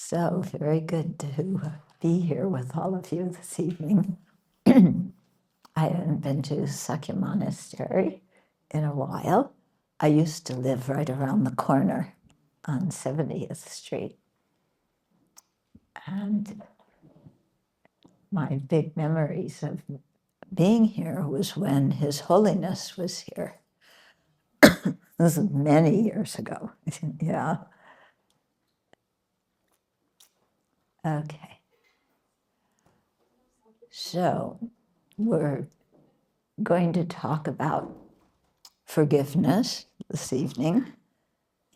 So very good to be here with all of you this evening. I haven't been to Sakya Monastery in a while. I used to live right around the corner on 70th Street. And my big memories of being here was when His Holiness was here. This is many years ago. Yeah. Okay. So we're going to talk about forgiveness this evening.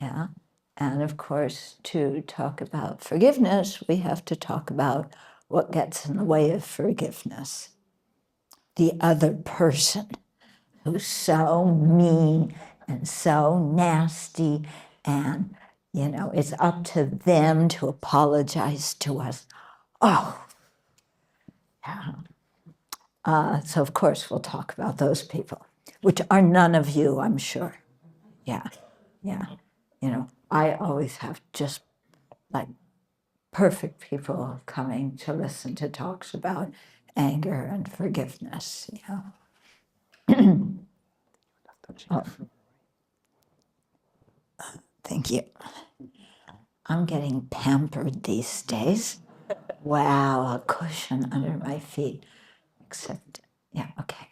Yeah. And of course, to talk about forgiveness, we have to talk about what gets in the way of forgiveness. The other person who's so mean and so nasty, and, it's up to them to apologize to us. Oh, yeah. So of course, we'll talk about those people, which are none of you, I'm sure. Yeah, yeah. I always have just like perfect people coming to listen to talks about anger and forgiveness. Oh, thank you. I'm getting pampered these days. Wow, a cushion under my feet. Except, yeah, okay.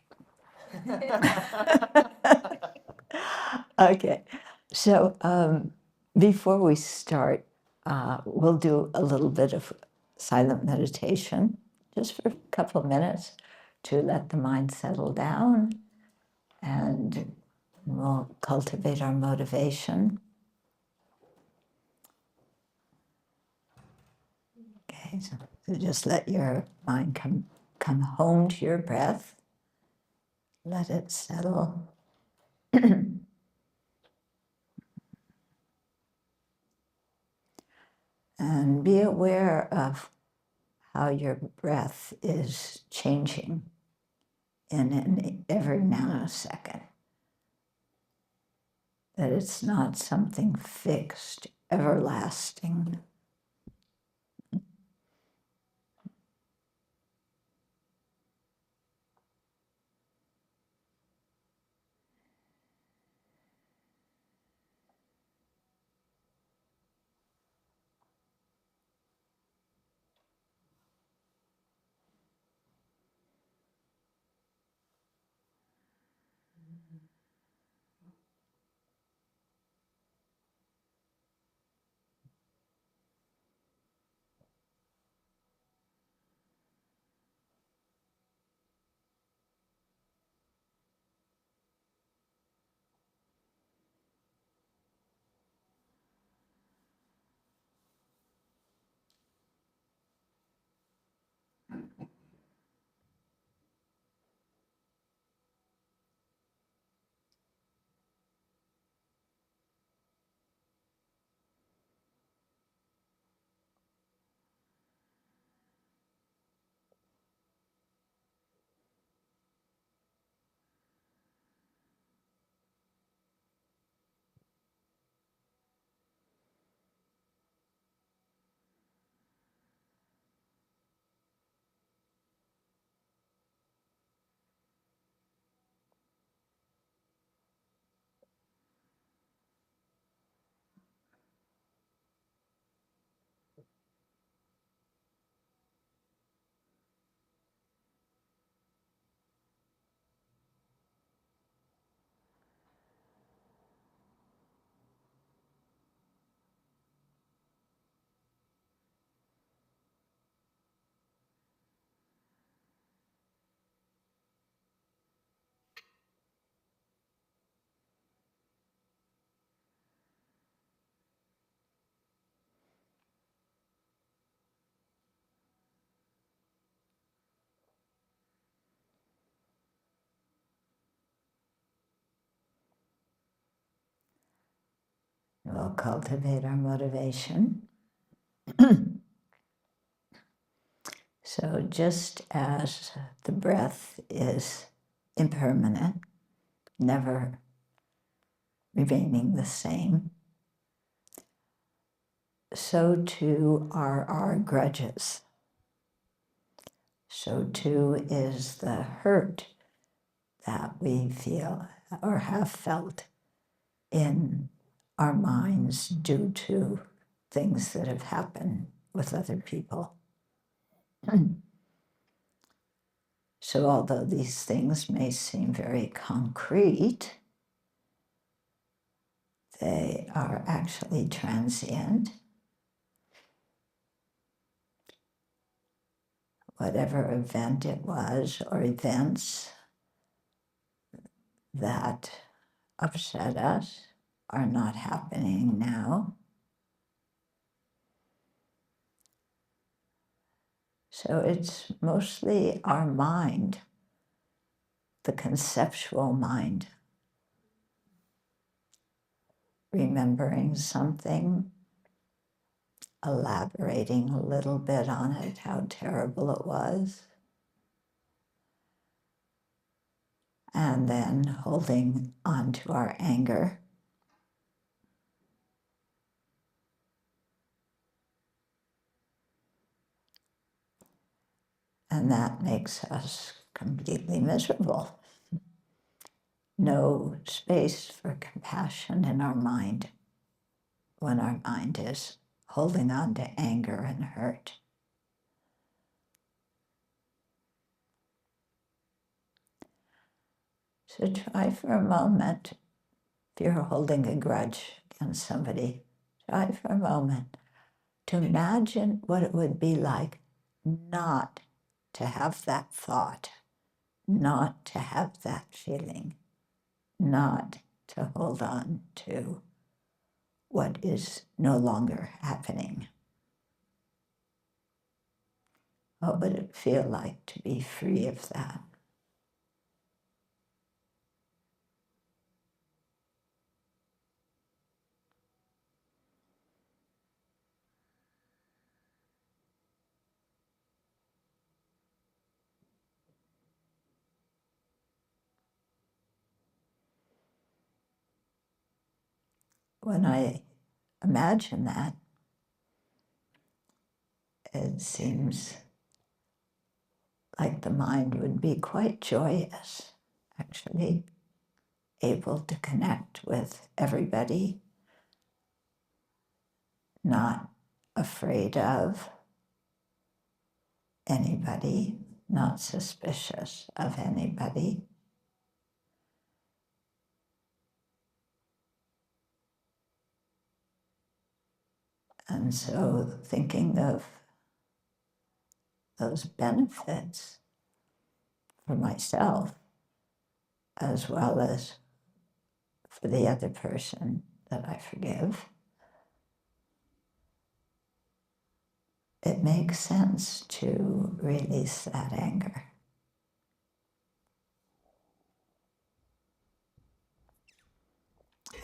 Okay, so before we start, we'll do a little bit of silent meditation, just for a couple of minutes to let the mind settle down, and we'll cultivate our motivation. Okay, so just let your mind come home to your breath. Let it settle. And be aware of how your breath is changing in every nanosecond. That it's not something fixed, everlasting. We'll cultivate our motivation. So just as the breath is impermanent, never remaining the same, so too are our grudges. So too is the hurt that we feel or have felt in our minds due to things that have happened with other people. So although these things may seem very concrete, they are actually transient. Whatever event it was or events that upset us are not happening now. So it's mostly our mind, the conceptual mind, remembering something, elaborating a little bit on it, how terrible it was, and then holding on to our anger. And that makes us completely miserable. No space for compassion in our mind when our mind is holding on to anger and hurt. So try for a moment, if you're holding a grudge against somebody, try for a moment to imagine what it would be like not to have that thought, not to have that feeling, not to hold on to what is no longer happening. What would it feel like to be free of that? When I imagine that, it seems like the mind would be quite joyous, actually, able to connect with everybody, not afraid of anybody, not suspicious of anybody. And so thinking of those benefits for myself as well as for the other person that I forgive, it makes sense to release that anger.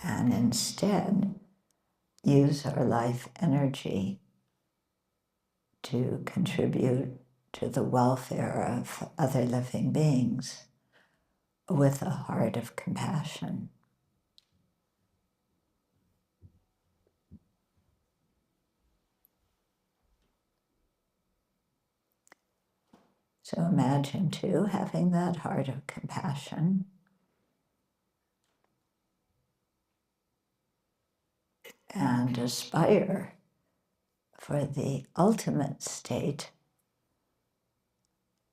And instead, use our life energy to contribute to the welfare of other living beings with a heart of compassion. So imagine too, having that heart of compassion and aspire for the ultimate state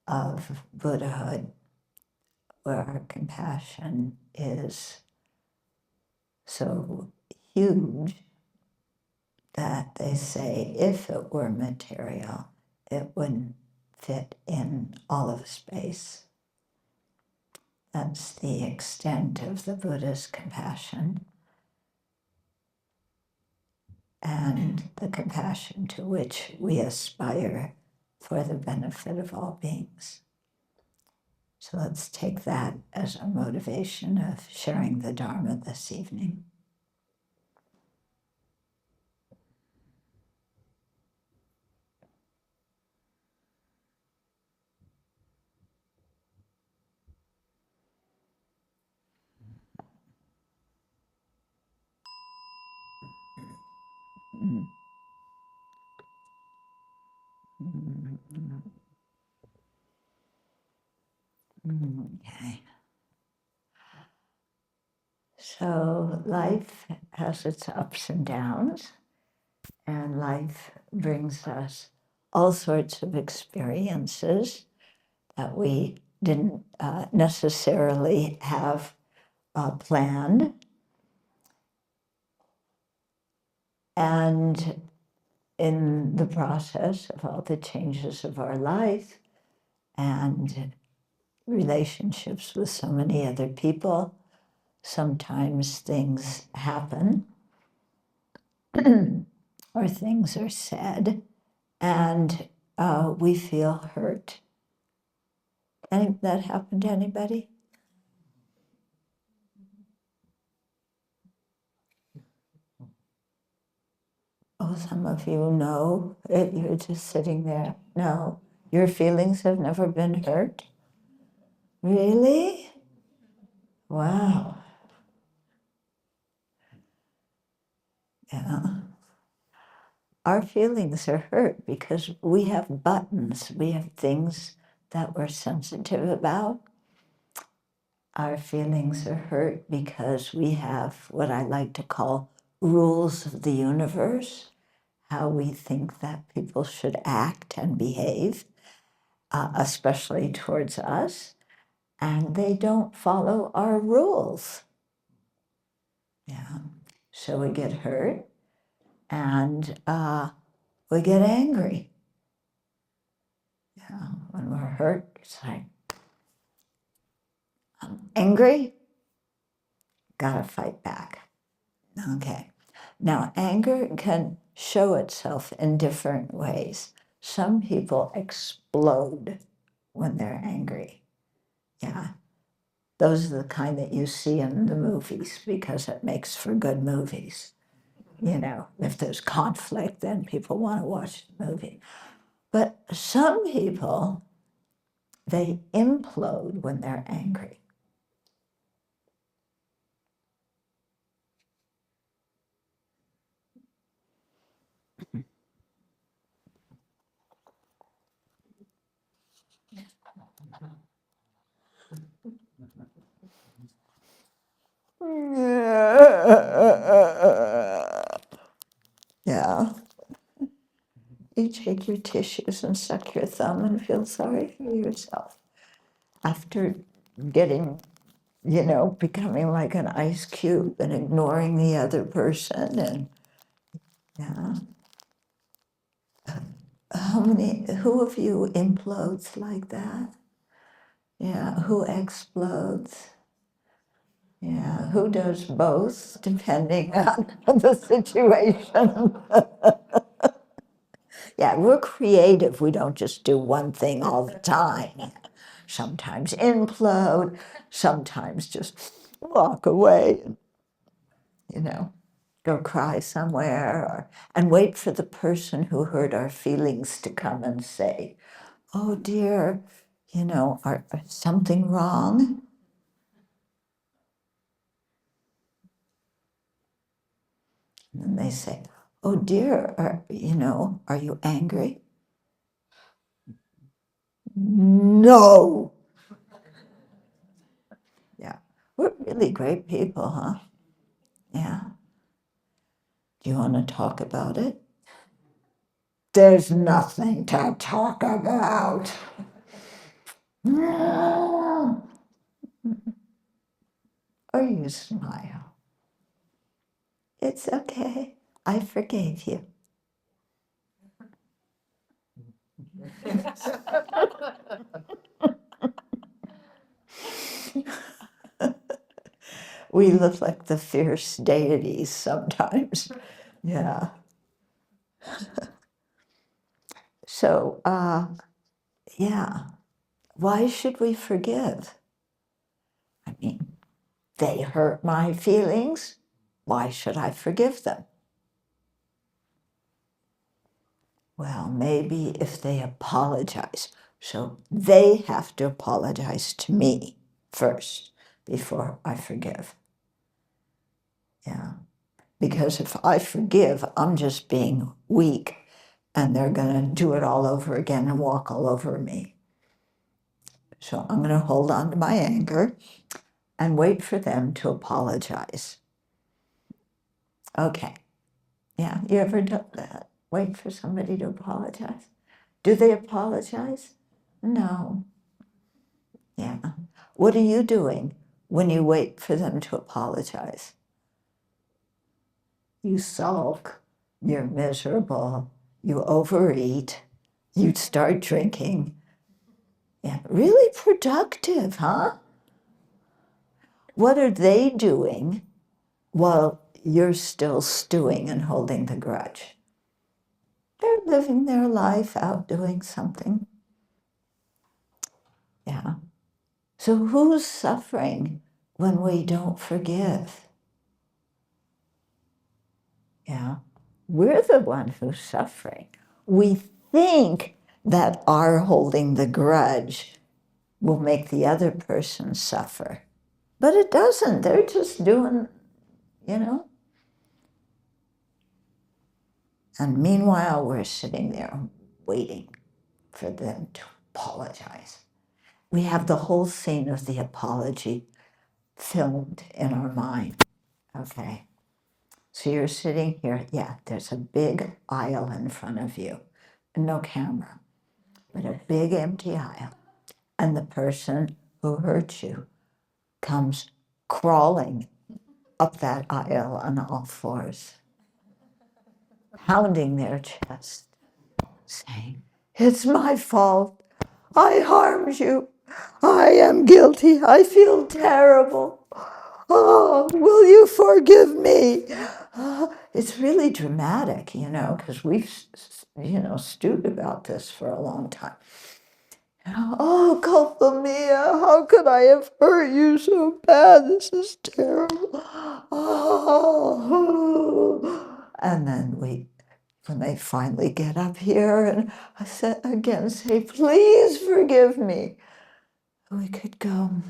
of Buddhahood, where our compassion is so huge that they say if it were material, it wouldn't fit in all of space. That's the extent of the Buddha's compassion and the compassion to which we aspire for the benefit of all beings. So let's take that as a motivation of sharing the Dharma this evening. Okay. So life has its ups and downs, and life brings us all sorts of experiences that we didn't necessarily have planned. And in the process of all the changes of our life and relationships with so many other people, sometimes things happen or things are said, and we feel hurt. That happened to anybody? Oh, some of you know. You're just sitting there. No, your feelings have never been hurt? Really? Wow. Yeah. Our feelings are hurt because we have buttons. We have things that we're sensitive about. Our feelings are hurt because we have what I like to call rules of the universe, how we think that people should act and behave, especially towards us, and they don't follow our rules. Yeah. So we get hurt and we get angry. Yeah. When we're hurt, it's like, I'm angry, gotta fight back. Okay. Now, anger can show itself in different ways. Some people explode when they're angry. Yeah. Those are the kind that you see in the movies because it makes for good movies. You know, if there's conflict, then people want to watch the movie. But some people, they implode when they're angry. Yeah. You take your tissues and suck your thumb and feel sorry for yourself. After getting, becoming like an ice cube and ignoring the other person, and yeah. Who of you implodes like that? Yeah, who explodes? Yeah, who does both, depending on the situation? Yeah, we're creative. We don't just do one thing all the time. Sometimes implode, sometimes just walk away and, go cry somewhere and wait for the person who hurt our feelings to come and say, oh dear, something wrong? And then they say, oh dear, are you angry? No. Yeah, we're really great people, huh? Yeah. Do you want to talk about it? There's nothing to talk about. Or you smile. It's okay. I forgave you. We look like the fierce deities sometimes. Yeah. So, yeah. Why should we forgive? I mean, they hurt my feelings. Why should I forgive them? Well, maybe if they apologize. So they have to apologize to me first before I forgive. Yeah. Because if I forgive, I'm just being weak and they're going to do it all over again and walk all over me. So I'm going to hold on to my anger and wait for them to apologize. Okay. Yeah, you ever done that? Wait for somebody to apologize? Do they apologize? No. Yeah. What are you doing when you wait for them to apologize? You sulk, you're miserable, you overeat, you start drinking. Yeah, really productive, huh? What are they doing while you're still stewing and holding the grudge? They're living their life out doing something. Yeah. So who's suffering when we don't forgive? Yeah. We're the one who's suffering. We think that our holding the grudge will make the other person suffer. But it doesn't. They're just doing, you know. And meanwhile, we're sitting there waiting for them to apologize. We have the whole scene of the apology filmed in our mind. Okay. So you're sitting here. Yeah, there's a big aisle in front of you. No camera, but a big empty aisle. And the person who hurt you comes crawling up that aisle on all fours, pounding their chest, saying, "It's my fault. I harmed you. I am guilty. I feel terrible. Oh, will you forgive me?" It's really dramatic, you know, because we've, stewed about this for a long time. Oh, culpa mia, how could I have hurt you so bad? This is terrible. Oh. And then when they finally get up here and I said again, say, "Please forgive me," we could go,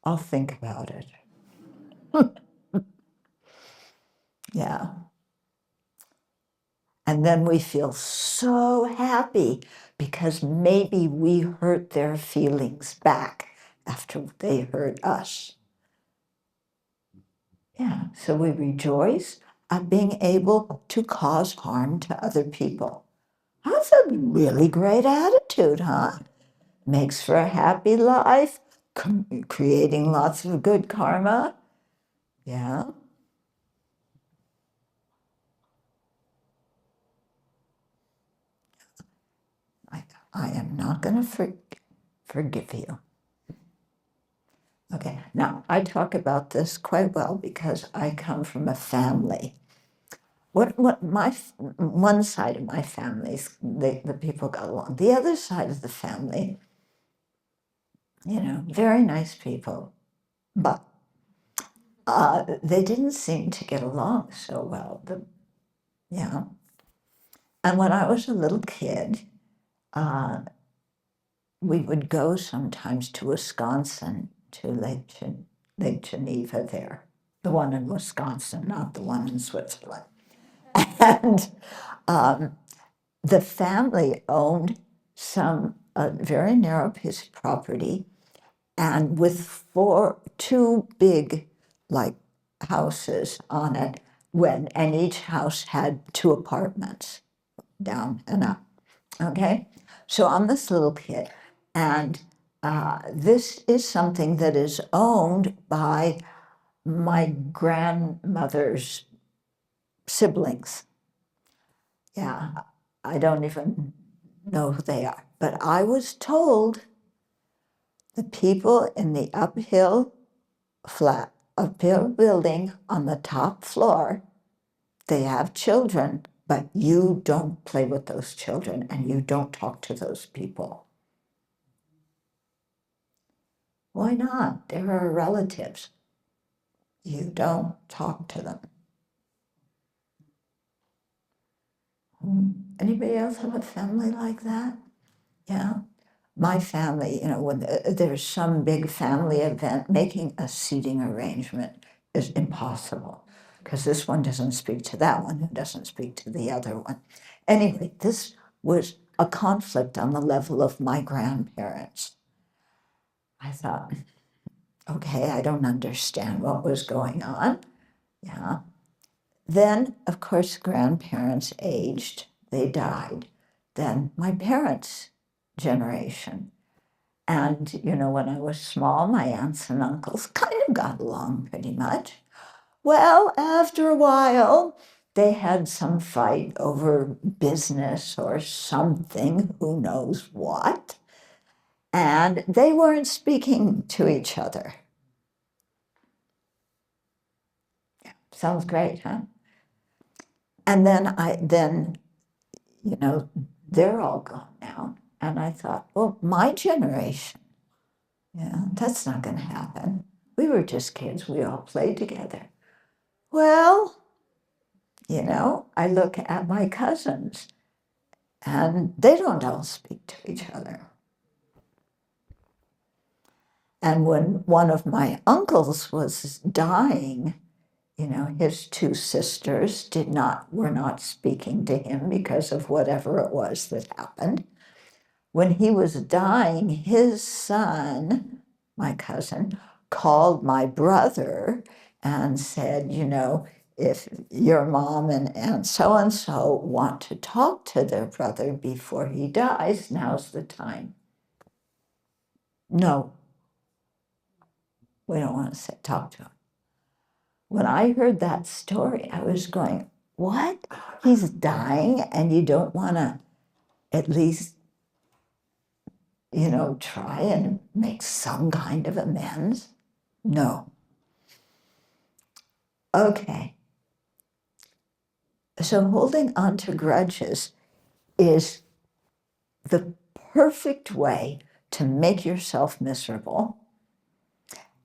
"I'll think about it." Yeah. And then we feel so happy because maybe we hurt their feelings back after they hurt us. Yeah, so we rejoice at being able to cause harm to other people. That's a really great attitude, huh? Makes for a happy life, creating lots of good karma. Yeah. I am not going to forgive you. Okay, now I talk about this quite well because I come from a family. What my one side of my family, the people got along. The other side of the family, very nice people, but they didn't seem to get along so well. And when I was a little kid, we would go sometimes to Wisconsin, to Lake Geneva there. The one in Wisconsin, not the one in Switzerland. And the family owned a very narrow piece of property, and with two big, like, houses on it, and each house had two apartments, down and up. Okay, so I'm this little kid, and this is something that is owned by my grandmother's siblings. Yeah, I don't even know who they are. But I was told the people in the uphill building on the top floor, they have children, but you don't play with those children and you don't talk to those people. Why not? They're our relatives. You don't talk to them. Anybody else have a family like that? Yeah. My family, when there's some big family event, making a seating arrangement is impossible. because this one doesn't speak to that one, who doesn't speak to the other one. Anyway, this was a conflict on the level of my grandparents. I thought, okay, I don't understand what was going on. Yeah. Then, of course, grandparents aged, they died. Then my parents' generation. And, you know, when I was small, my aunts and uncles kind of got along pretty much. Well, after a while, they had some fight over business or something, who knows what. And they weren't speaking to each other. Sounds great, huh? And then, you know, they're all gone now. And I thought, well, my generation, yeah, that's not going to happen. We were just kids. We all played together. Well, you know, I look at my cousins and they don't all speak to each other. And when one of my uncles was dying, you know, his two sisters were not speaking to him because of whatever it was that happened. When he was dying, his son, my cousin, called my brother and said, you know, if your mom and Aunt so-and-so want to talk to their brother before he dies, now's the time. No, we don't want to talk to him. When I heard that story, I was going, what? He's dying and you don't want to at least, you know, try and make some kind of amends? No. Okay. So holding on to grudges is the perfect way to make yourself miserable.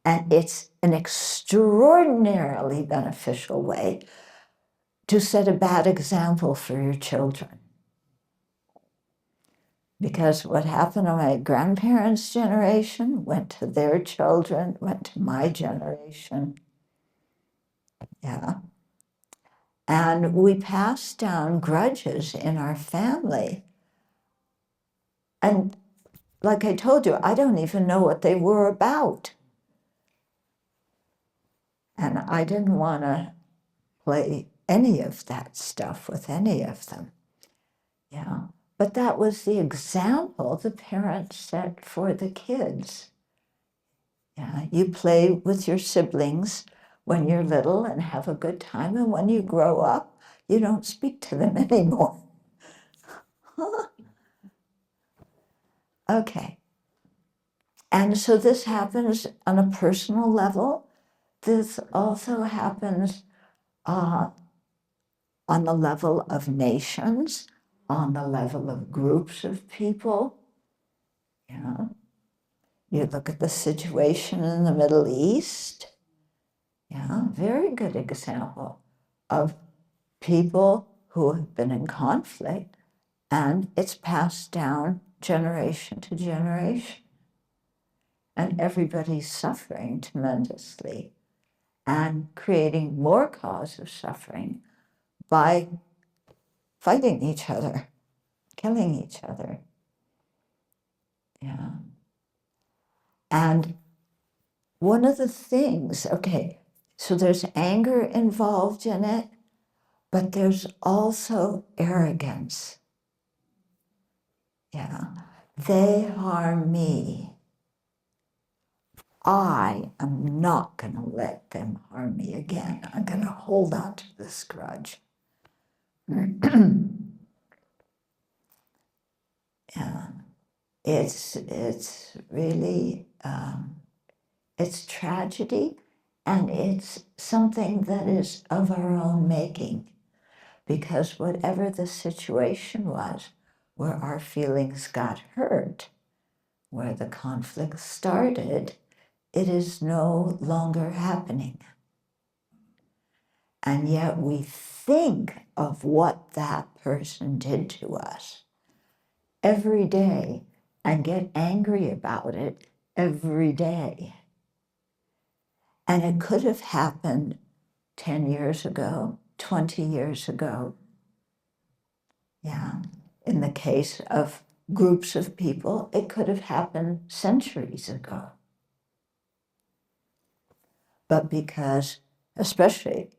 And it's an extraordinarily beneficial way to set a bad example for your children. Because what happened to my grandparents' generation went to their children, went to my generation. Yeah. And we passed down grudges in our family. And like I told you, I don't even know what they were about. And I didn't want to play any of that stuff with any of them. Yeah. But that was the example the parents set for the kids. Yeah. You play with your siblings when you're little and have a good time. And when you grow up, you don't speak to them anymore. Okay. And so this happens on a personal level. This also happens on the level of nations, on the level of groups of people. Yeah. You look at the situation in the Middle East. Yeah, very good example of people who have been in conflict, and it's passed down generation to generation. And everybody's suffering tremendously and creating more cause of suffering by fighting each other, killing each other. Yeah. And one of the things, okay, so there's anger involved in it, but there's also arrogance. Yeah. They harm me. I am not going to let them harm me again. I'm going to hold on to this grudge. Yeah. It's really, it's tragedy, and it's something that is of our own making, because whatever the situation was where our feelings got hurt, where the conflict started, it is no longer happening. And yet we think of what that person did to us every day and get angry about it every day. And it could have happened 10 years ago, 20 years ago. Yeah. In the case of groups of people, it could have happened centuries ago. But because, especially,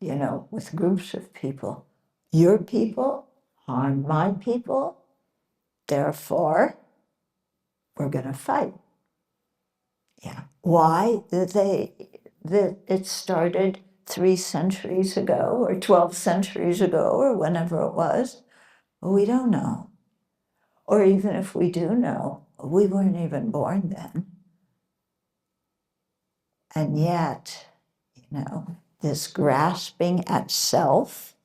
with groups of people, your people harm my people, therefore, we're going to fight. Yeah. Why it started 3 centuries ago or 12 centuries ago or whenever it was, we don't know. Or even if we do know, we weren't even born then. And yet, this grasping at self,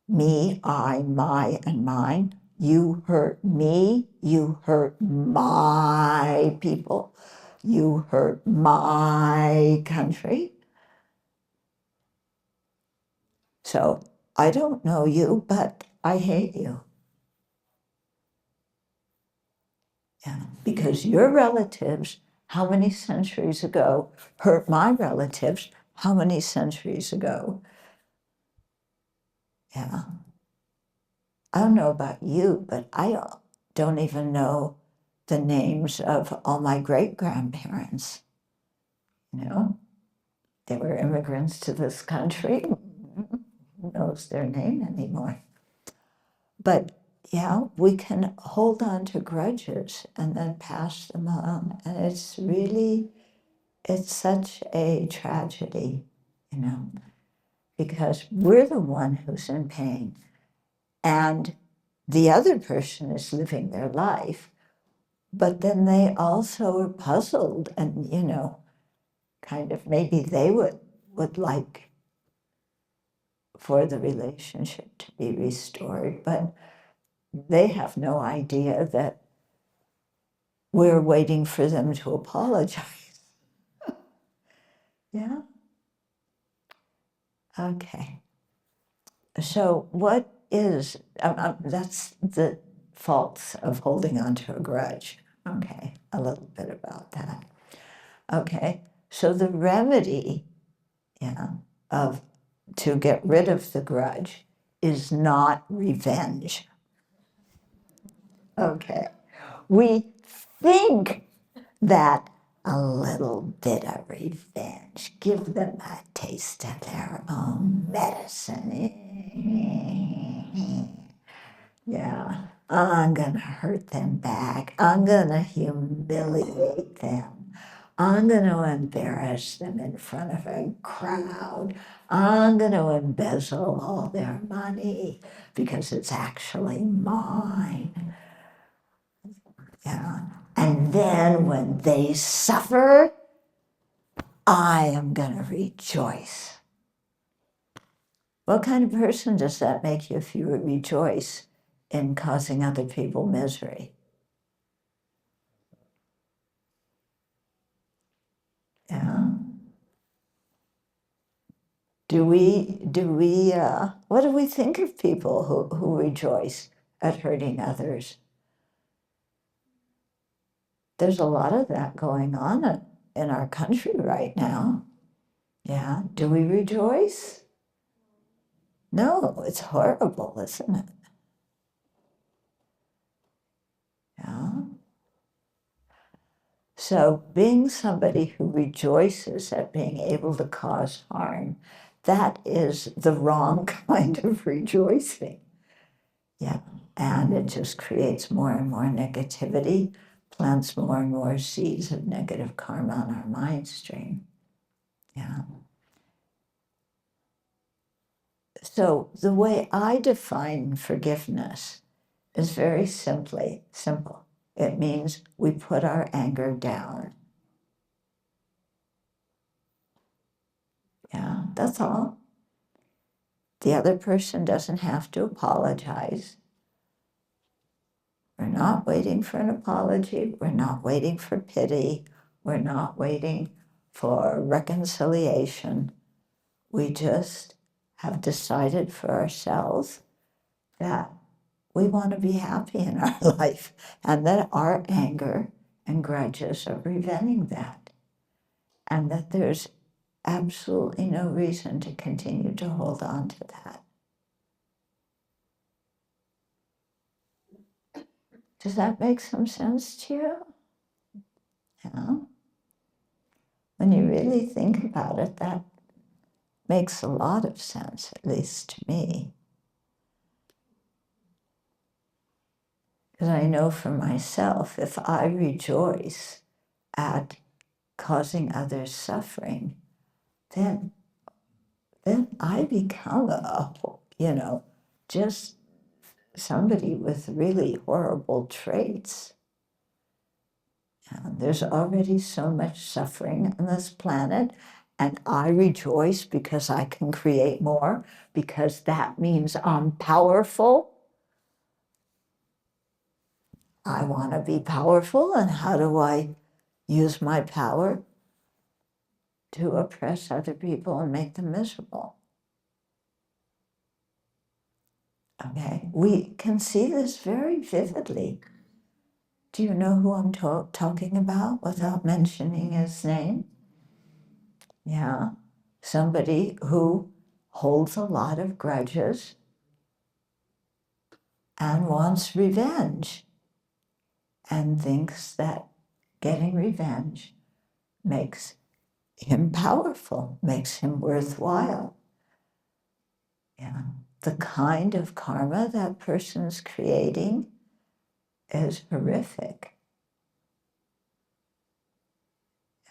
me, I, my, and mine, you hurt me, you hurt my people, you hurt my country. So I don't know you, but I hate you. Yeah, because your relatives, how many centuries ago, hurt my relatives, how many centuries ago? Yeah. I don't know about you, but I don't even know the names of all my great-grandparents. They were immigrants to this country. Who knows their name anymore? But yeah, we can hold on to grudges and then pass them on. And it's such a tragedy, because we're the one who's in pain. And the other person is living their life, but then they also are puzzled and, kind of maybe they would like for the relationship to be restored, but they have no idea that we're waiting for them to apologize. Yeah? Okay. So what is, that's the faults of holding on to a grudge. Okay, a little bit about that. Okay, so the remedy, to get rid of the grudge is not revenge. Okay, we think that a little bit of revenge, give them a taste of their own medicine. Yeah, I'm gonna hurt them back. I'm gonna humiliate them. I'm gonna embarrass them in front of a crowd. I'm gonna embezzle all their money because it's actually mine. Yeah. And then when they suffer, I am gonna rejoice. What kind of person does that make you if you rejoice in causing other people misery? Yeah. What do we think of people who rejoice at hurting others? There's a lot of that going on in our country right now. Yeah. Do we rejoice? No, it's horrible, isn't it? Yeah. So being somebody who rejoices at being able to cause harm, that is the wrong kind of rejoicing. Yeah. And it just creates more and more negativity, plants more and more seeds of negative karma on our mind stream. Yeah. So the way I define forgiveness is very simple. It means we put our anger down. Yeah, that's all. The other person doesn't have to apologize. We're not waiting for an apology. We're not waiting for pity. We're not waiting for reconciliation. We just have decided for ourselves that we want to be happy in our life and that our anger and grudges are preventing that. And that there's absolutely no reason to continue to hold on to that. Does that make some sense to you? Yeah. When you really think about it, that makes a lot of sense, at least to me. Because I know for myself, if I rejoice at causing others suffering, then I become just somebody with really horrible traits. And there's already so much suffering on this planet, and I rejoice because I can create more, because that means I'm powerful. I want to be powerful, and how do I use my power? To oppress other people and make them miserable. Okay, we can see this very vividly. Do you know who I'm talking about without mentioning his name? Yeah, somebody who holds a lot of grudges and wants revenge and thinks that getting revenge makes him powerful, makes him worthwhile. Yeah, the kind of karma that person's creating is horrific.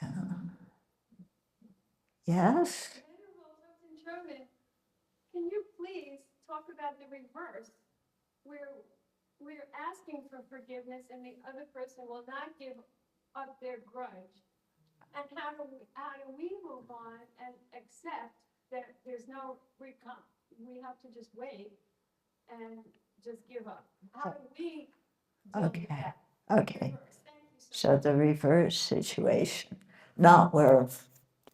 Yeah. Yes? Venerable Thubten Chodron, can you please talk about the reverse, where we're asking for forgiveness and the other person will not give up their grudge? And how do we move on and accept that there's no recon? We have to just wait and just give up. How do we deal with that? Okay. Reverse. Thank you so So much. the reverse situation, not where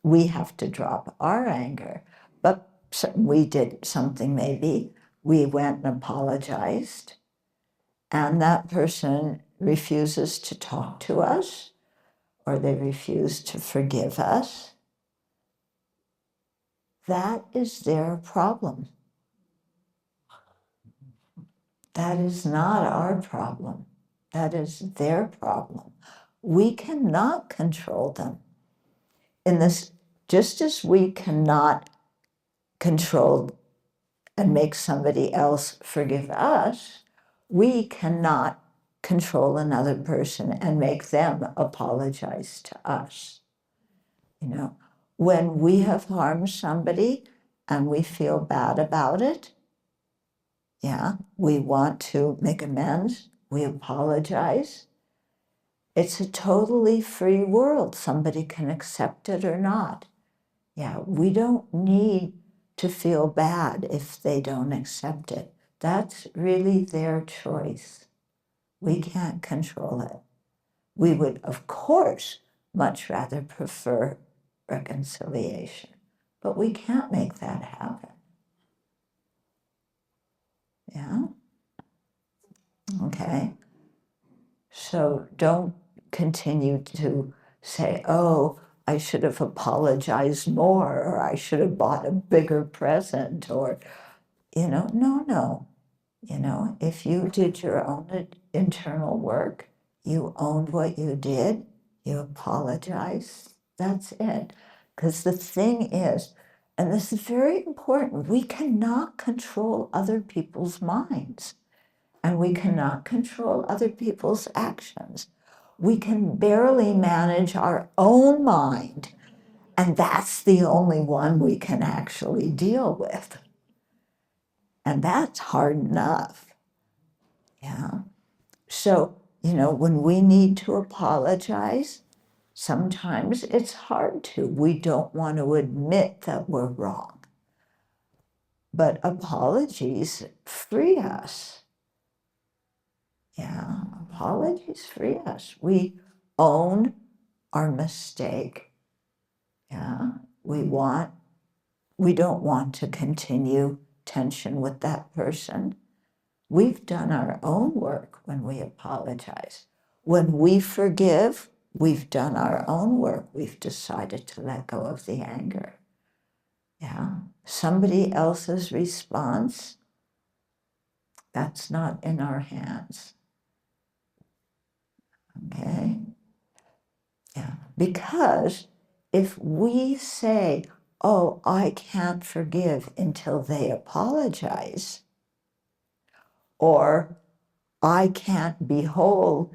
we have to drop our anger, but we did something maybe, we went and apologized, and that person refuses to talk to us, or they refuse to forgive us. That is their problem. That is not our problem. That is their problem. We cannot control them. In this, just as we cannot control and make somebody else forgive us, we cannot control another person and make them apologize to us. When we have harmed somebody and we feel bad about it, yeah, we want to make amends, we apologize. It's a totally free world. Somebody can accept it or not. Yeah, we don't need to feel bad if they don't accept it. That's really their choice. We can't control it. We would, of course, much rather prefer reconciliation, but we can't make that happen. Yeah? Okay. So don't continue to say, oh, I should have apologized more, or I should have bought a bigger present, or, no. If you did your own internal work, you owned what you did, you apologized, that's it. Because the thing is, and this is very important, we cannot control other people's minds. And we cannot control other people's actions. We can barely manage our own mind, and that's the only one we can actually deal with. And that's hard enough. Yeah. So, when we need to apologize, sometimes it's hard to. We don't want to admit that we're wrong. But apologies free us. Yeah, apologies free us. We own our mistake. Yeah, we don't want to continue tension with that person. We've done our own work when we apologize. When we forgive, we've done our own work. We've decided to let go of the anger. Yeah. Somebody else's response, that's not in our hands. Okay? Yeah. Because if we say, oh, I can't forgive until they apologize, or I can't be whole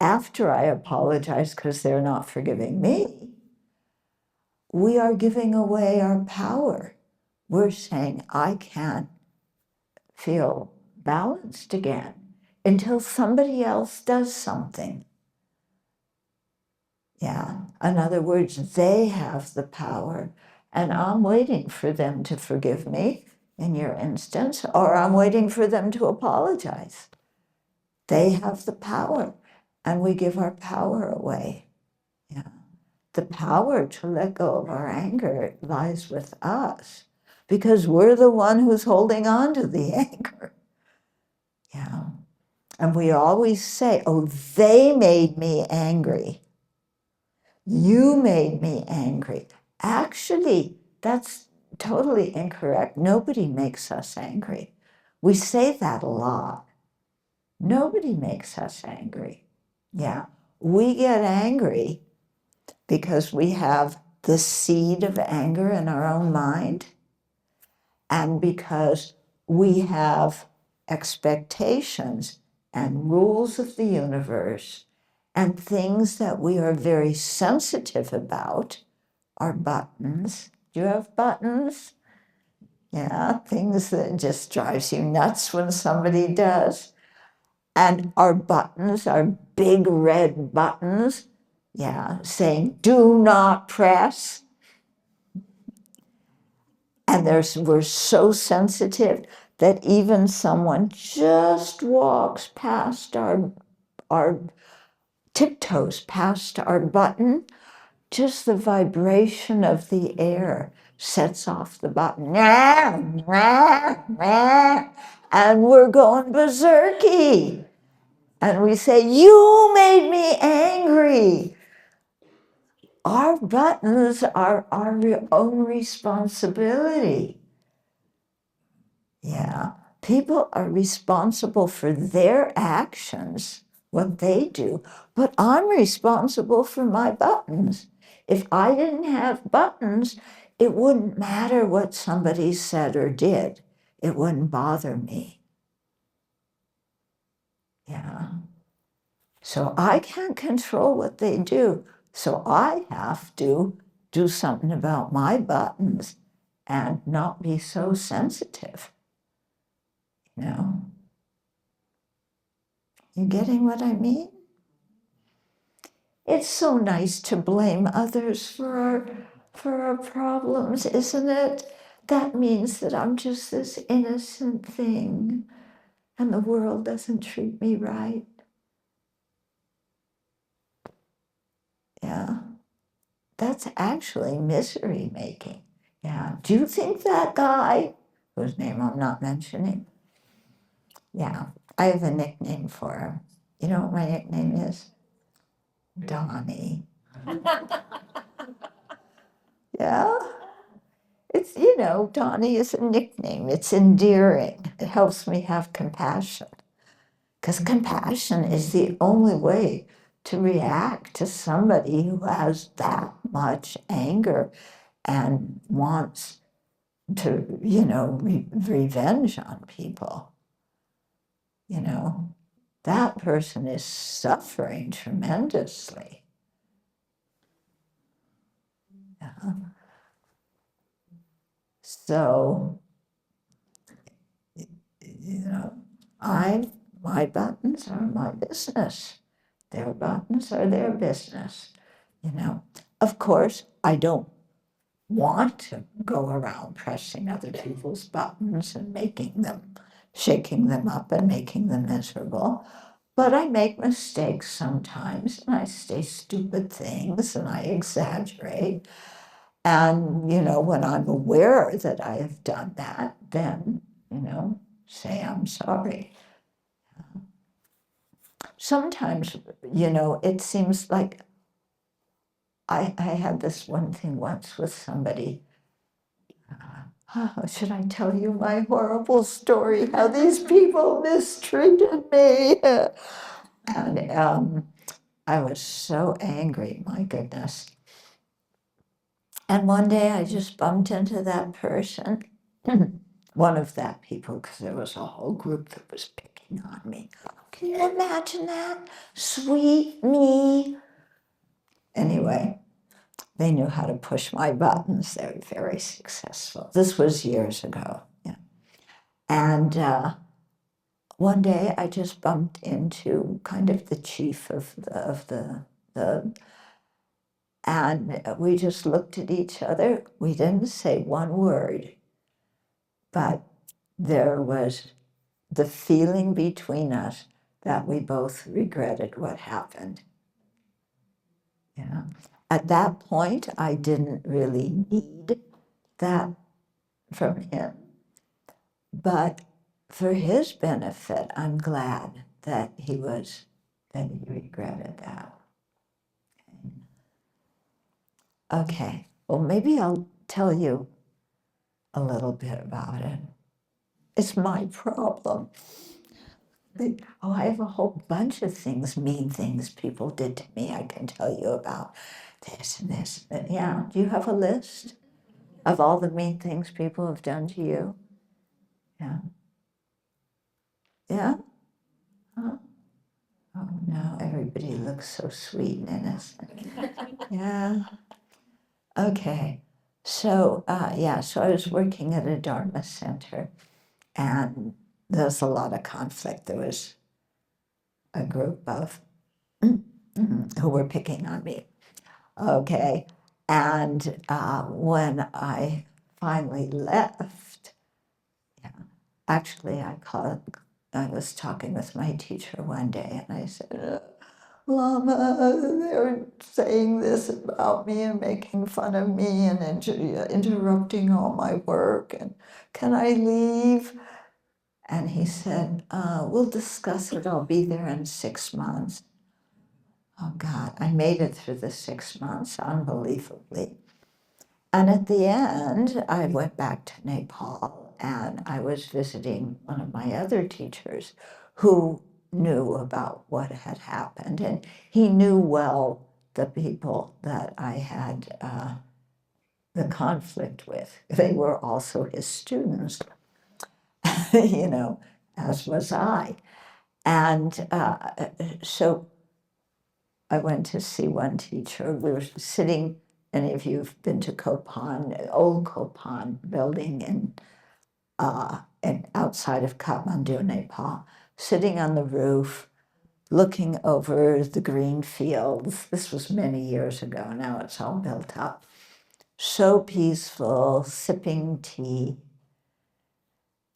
after I apologize because they're not forgiving me, we are giving away our power. We're saying, I can't feel balanced again until somebody else does something. Yeah. In other words, they have the power, and I'm waiting for them to forgive me, in your instance, or I'm waiting for them to apologize. They have the power, and we give our power away. Yeah. The power to let go of our anger lies with us, because we're the one who's holding on to the anger. Yeah. And we always say, oh, they made me angry. You made me angry. Actually, that's totally incorrect. Nobody makes us angry. We say that a lot. Nobody makes us angry. Yeah. We get angry because we have the seed of anger in our own mind, and because we have expectations and rules of the universe and things that we are very sensitive about. Are buttons. Do you have buttons? Yeah, things that just drives you nuts when somebody does. And our buttons are big red buttons, yeah, saying, do not press. And we're so sensitive that even someone just walks past our tiptoes past our button, just the vibration of the air sets off the button. And we're going berserky. And we say, you made me angry. Our buttons are our own responsibility. Yeah. People are responsible for their actions, what they do, but I'm responsible for my buttons. If I didn't have buttons, it wouldn't matter what somebody said or did. It wouldn't bother me. Yeah. So I can't control what they do. So I have to do something about my buttons and not be so sensitive. You know? You getting what I mean? It's so nice to blame others for our problems, isn't it? That means that I'm just this innocent thing and the world doesn't treat me right. Yeah. That's actually misery making. Yeah. Do you think that guy, whose name I'm not mentioning? Yeah. I have a nickname for him. You know what my nickname is? Donnie. Yeah. It's, Donnie is a nickname. It's endearing. It helps me have compassion. Because compassion is the only way to react to somebody who has that much anger and wants to, revenge on people. That person is suffering tremendously. Yeah. So, my buttons are my business. Their buttons are their business. Of course, I don't want to go around pressing other people's buttons and shaking them up and making them miserable. But I make mistakes sometimes, and I say stupid things, and I exaggerate. And, when I'm aware that I have done that, then, say I'm sorry. sometimes, it seems like I had this one thing once with somebody. Should I tell you my horrible story, how these people mistreated me? And I was so angry, my goodness. And one day I just bumped into that person, one of that people, because there was a whole group that was picking on me. Can you imagine that? Sweet me. Anyway, they knew how to push my buttons. They were very successful. This was years ago. Yeah. And one day I just bumped into kind of the chief of the and we just looked at each other. We didn't say one word, but there was the feeling between us that we both regretted what happened. Yeah. At that point, I didn't really need that from him, but for his benefit, I'm glad that he regretted that. Okay, well, maybe I'll tell you a little bit about it. It's my problem. I have a whole bunch of mean things people did to me. I can tell you about this and this. But yeah, do you have a list of all the mean things people have done to you? Yeah. Yeah? Huh? Oh no, everybody looks so sweet and innocent. Yeah. Okay. So, so I was working at a Dharma center, and there was a lot of conflict. There was a group of who were picking on me. Okay. And when I finally left, actually, I was talking with my teacher one day, and I said, Lama, they're saying this about me and making fun of me and interrupting all my work, and can I leave? And he said, we'll discuss it. I'll be there in 6 months. Oh God, I made it through the 6 months, unbelievably. And at the end, I went back to Nepal, and I was visiting one of my other teachers who knew about what had happened. And he knew well the people that I had the conflict with. They were also his students, as was I. And so I went to see one teacher. We were sitting, any of you have been to Kopan, old Kopan building in outside of Kathmandu, Nepal, sitting on the roof, looking over the green fields. This was many years ago. Now it's all built up. So peaceful, sipping tea.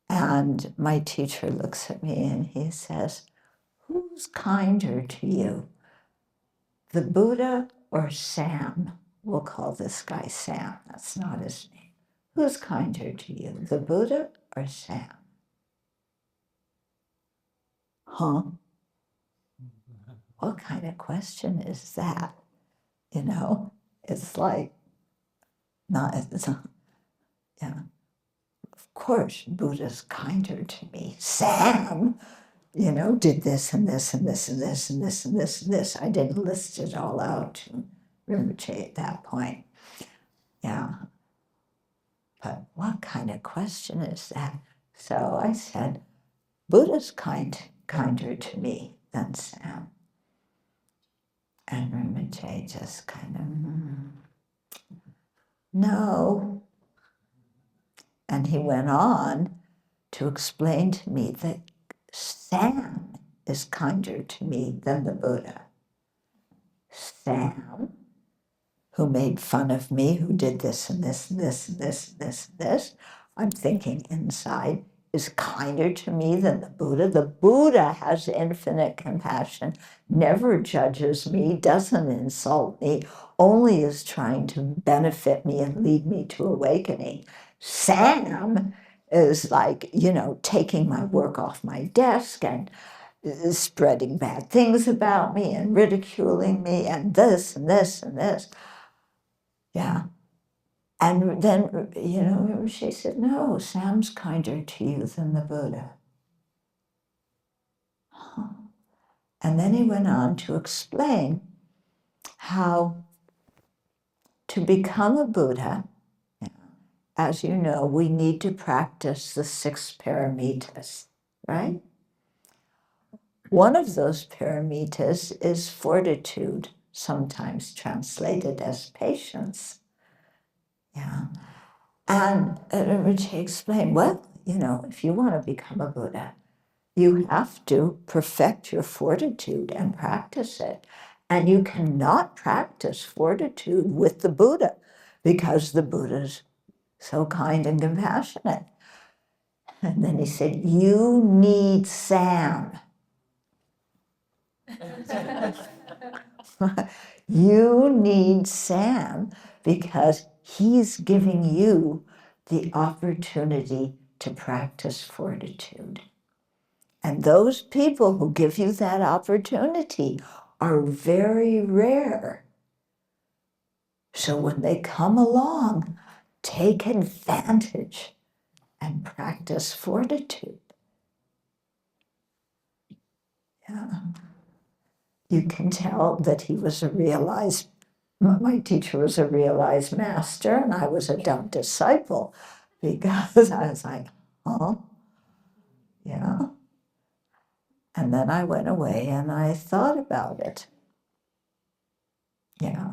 And my teacher looks at me and he says, who's kinder to you, the Buddha or Sam? We'll call this guy Sam. That's not his name. Who's kinder to you, the Buddha or Sam? Huh? What kind of question is that? It's like, yeah. Of course, Buddha's kinder to me. Sam, did this and this and this and this and this and this and this. I didn't list it all out to Rinpoche at that point. Yeah. But what kind of question is that? So I said, Buddha's kinder to me than Sam. And Rinpoche just kind of, no. And he went on to explain to me that Sam is kinder to me than the Buddha. Sam, who made fun of me, who did this and this and this and this and this and this, I'm thinking inside, is kinder to me than the Buddha. The Buddha has infinite compassion, never judges me, doesn't insult me, only is trying to benefit me and lead me to awakening. Sam is like, taking my work off my desk and spreading bad things about me and ridiculing me and this and this and this. Yeah. And then, she said, no, Sam's kinder to you than the Buddha. Huh. And then he went on to explain how to become a Buddha, as you know, we need to practice the 6 paramitas, right? One of those paramitas is fortitude, sometimes translated as patience. Yeah. And Rinpoche explained, well, if you want to become a Buddha, you have to perfect your fortitude and practice it. And you cannot practice fortitude with the Buddha because the Buddha's so kind and compassionate. And then he said, you need Sam. You need Sam because he's giving you the opportunity to practice fortitude. And those people who give you that opportunity are very rare. So when they come along, take advantage and practice fortitude. Yeah. You can tell that he was my teacher was a realized master, and I was a dumb disciple because I was like, huh? Yeah. And then I went away and I thought about it. Yeah.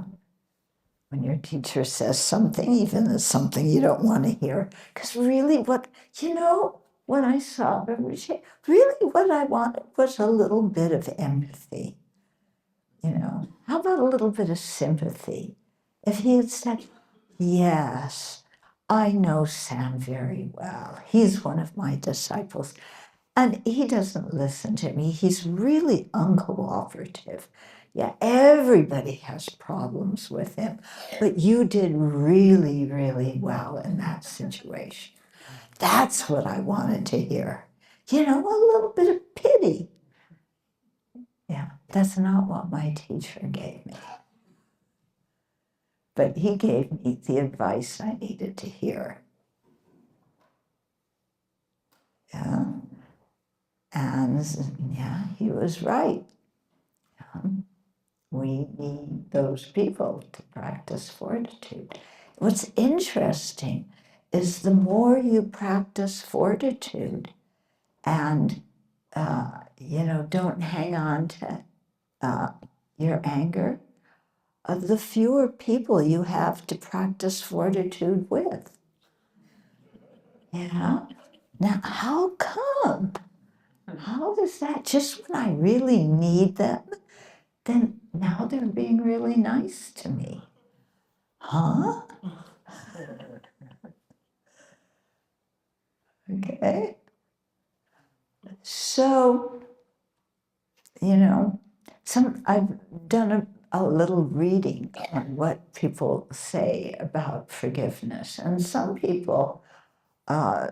When your teacher says something, even if it's something you don't want to hear, because really when I saw Rinpoche, really what I wanted was a little bit of empathy. How about a little bit of sympathy? If he had said, yes, I know Sam very well. He's one of my disciples. And he doesn't listen to me. He's really uncooperative. Yeah, everybody has problems with him. But you did really, really well in that situation. That's what I wanted to hear. A little bit of pity. Yeah, that's not what my teacher gave me. But he gave me the advice I needed to hear. Yeah. And yeah, he was right. We need those people to practice fortitude. What's interesting is the more you practice fortitude and, don't hang on to your anger, the fewer people you have to practice fortitude with. Yeah. Now, how come? How is that? Just when I really need them, then now they're being really nice to me. Huh? Okay. So, I've done a little reading on what people say about forgiveness. And some people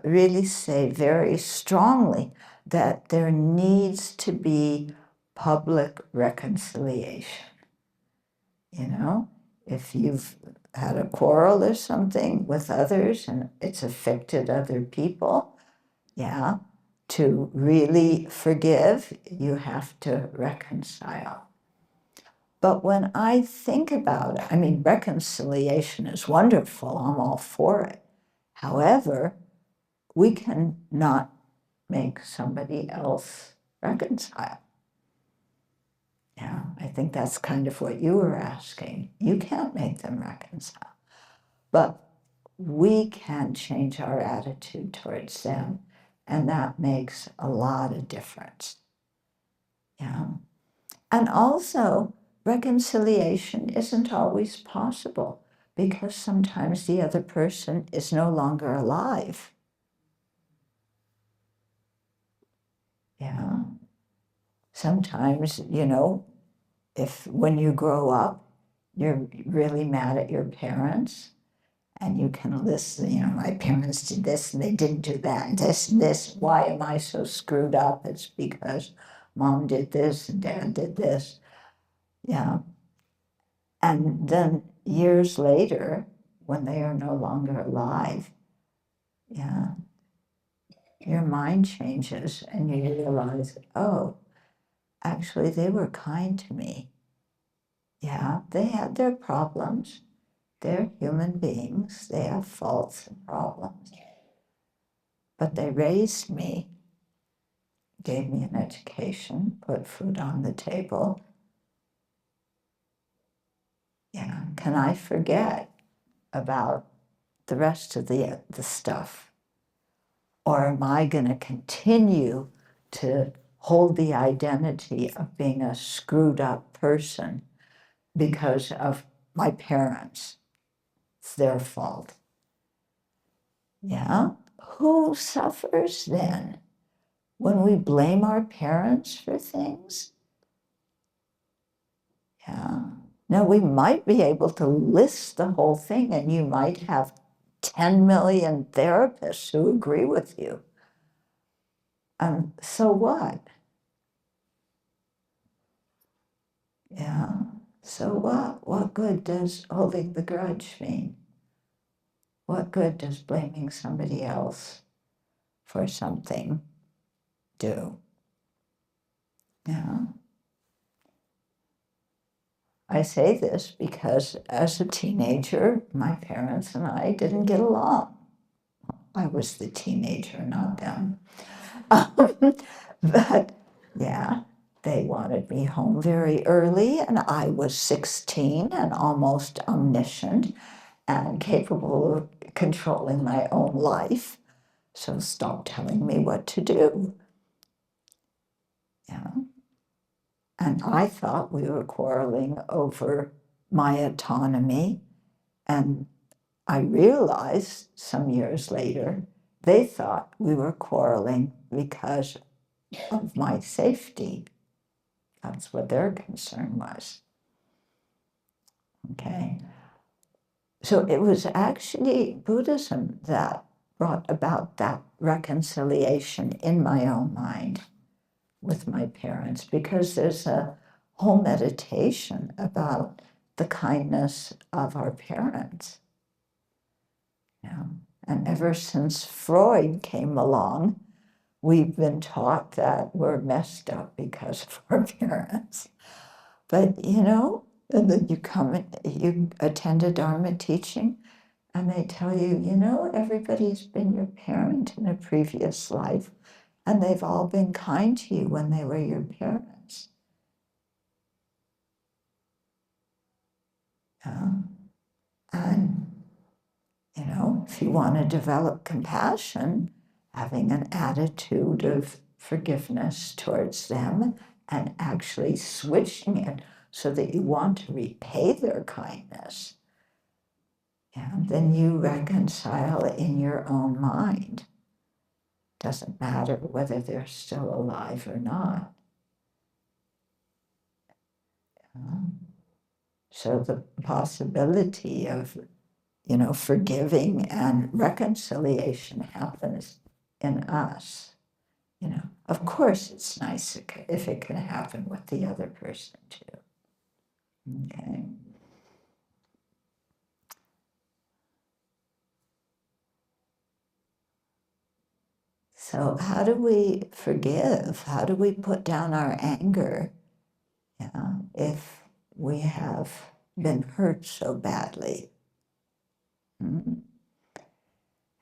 really say very strongly that there needs to be public reconciliation. If you've had a quarrel or something with others and it's affected other people, yeah, to really forgive, you have to reconcile. But when I think about it, reconciliation is wonderful. I'm all for it. However, we can not make somebody else reconcile. Yeah, I think that's kind of what you were asking. You can't make them reconcile. But we can change our attitude towards them, and that makes a lot of difference. Yeah. And also, reconciliation isn't always possible because sometimes the other person is no longer alive. Yeah. Sometimes, if when you grow up, you're really mad at your parents, and you can listen, my parents did this and they didn't do that, and this, why am I so screwed up? It's because Mom did this and Dad did this. Yeah. And then years later, when they are no longer alive, yeah, your mind changes and you realize, oh, actually, they were kind to me. Yeah, they had their problems. They're human beings. They have faults and problems. But they raised me, gave me an education, put food on the table. Yeah, can I forget about the rest of the stuff? Or am I going to continue to hold the identity of being a screwed up person because of my parents? It's their fault. Yeah? Who suffers then when we blame our parents for things? Yeah. Now, we might be able to list the whole thing, and you might have 10 million therapists who agree with you. So what? Yeah. So what? What good does holding the grudge mean? What good does blaming somebody else for something do? Yeah. I say this because as a teenager, my parents and I didn't get along. I was the teenager, not them. But yeah, they wanted me home very early, and I was 16 and almost omniscient and capable of controlling my own life. So stop telling me what to do. Yeah. And I thought we were quarreling over my autonomy. And I realized some years later, they thought we were quarreling because of my safety. That's what their concern was. Okay. So it was actually Buddhism that brought about that reconciliation in my own mind with my parents, because there's a whole meditation about the kindness of our parents. Yeah. And ever since Freud came along, we've been taught that we're messed up because of our parents. But and then you come and you attend a Dharma teaching, and they tell you, everybody's been your parent in a previous life, and they've all been kind to you when they were your parents. Yeah. And, if you want to develop compassion, having an attitude of forgiveness towards them and actually switching it so that you want to repay their kindness, then you reconcile in your own mind. Doesn't matter whether they're still alive or not. So the possibility of, forgiving and reconciliation happens in us. Of course, it's nice if it can happen with the other person too. Okay. So how do we forgive? How do we put down our anger if we have been hurt so badly?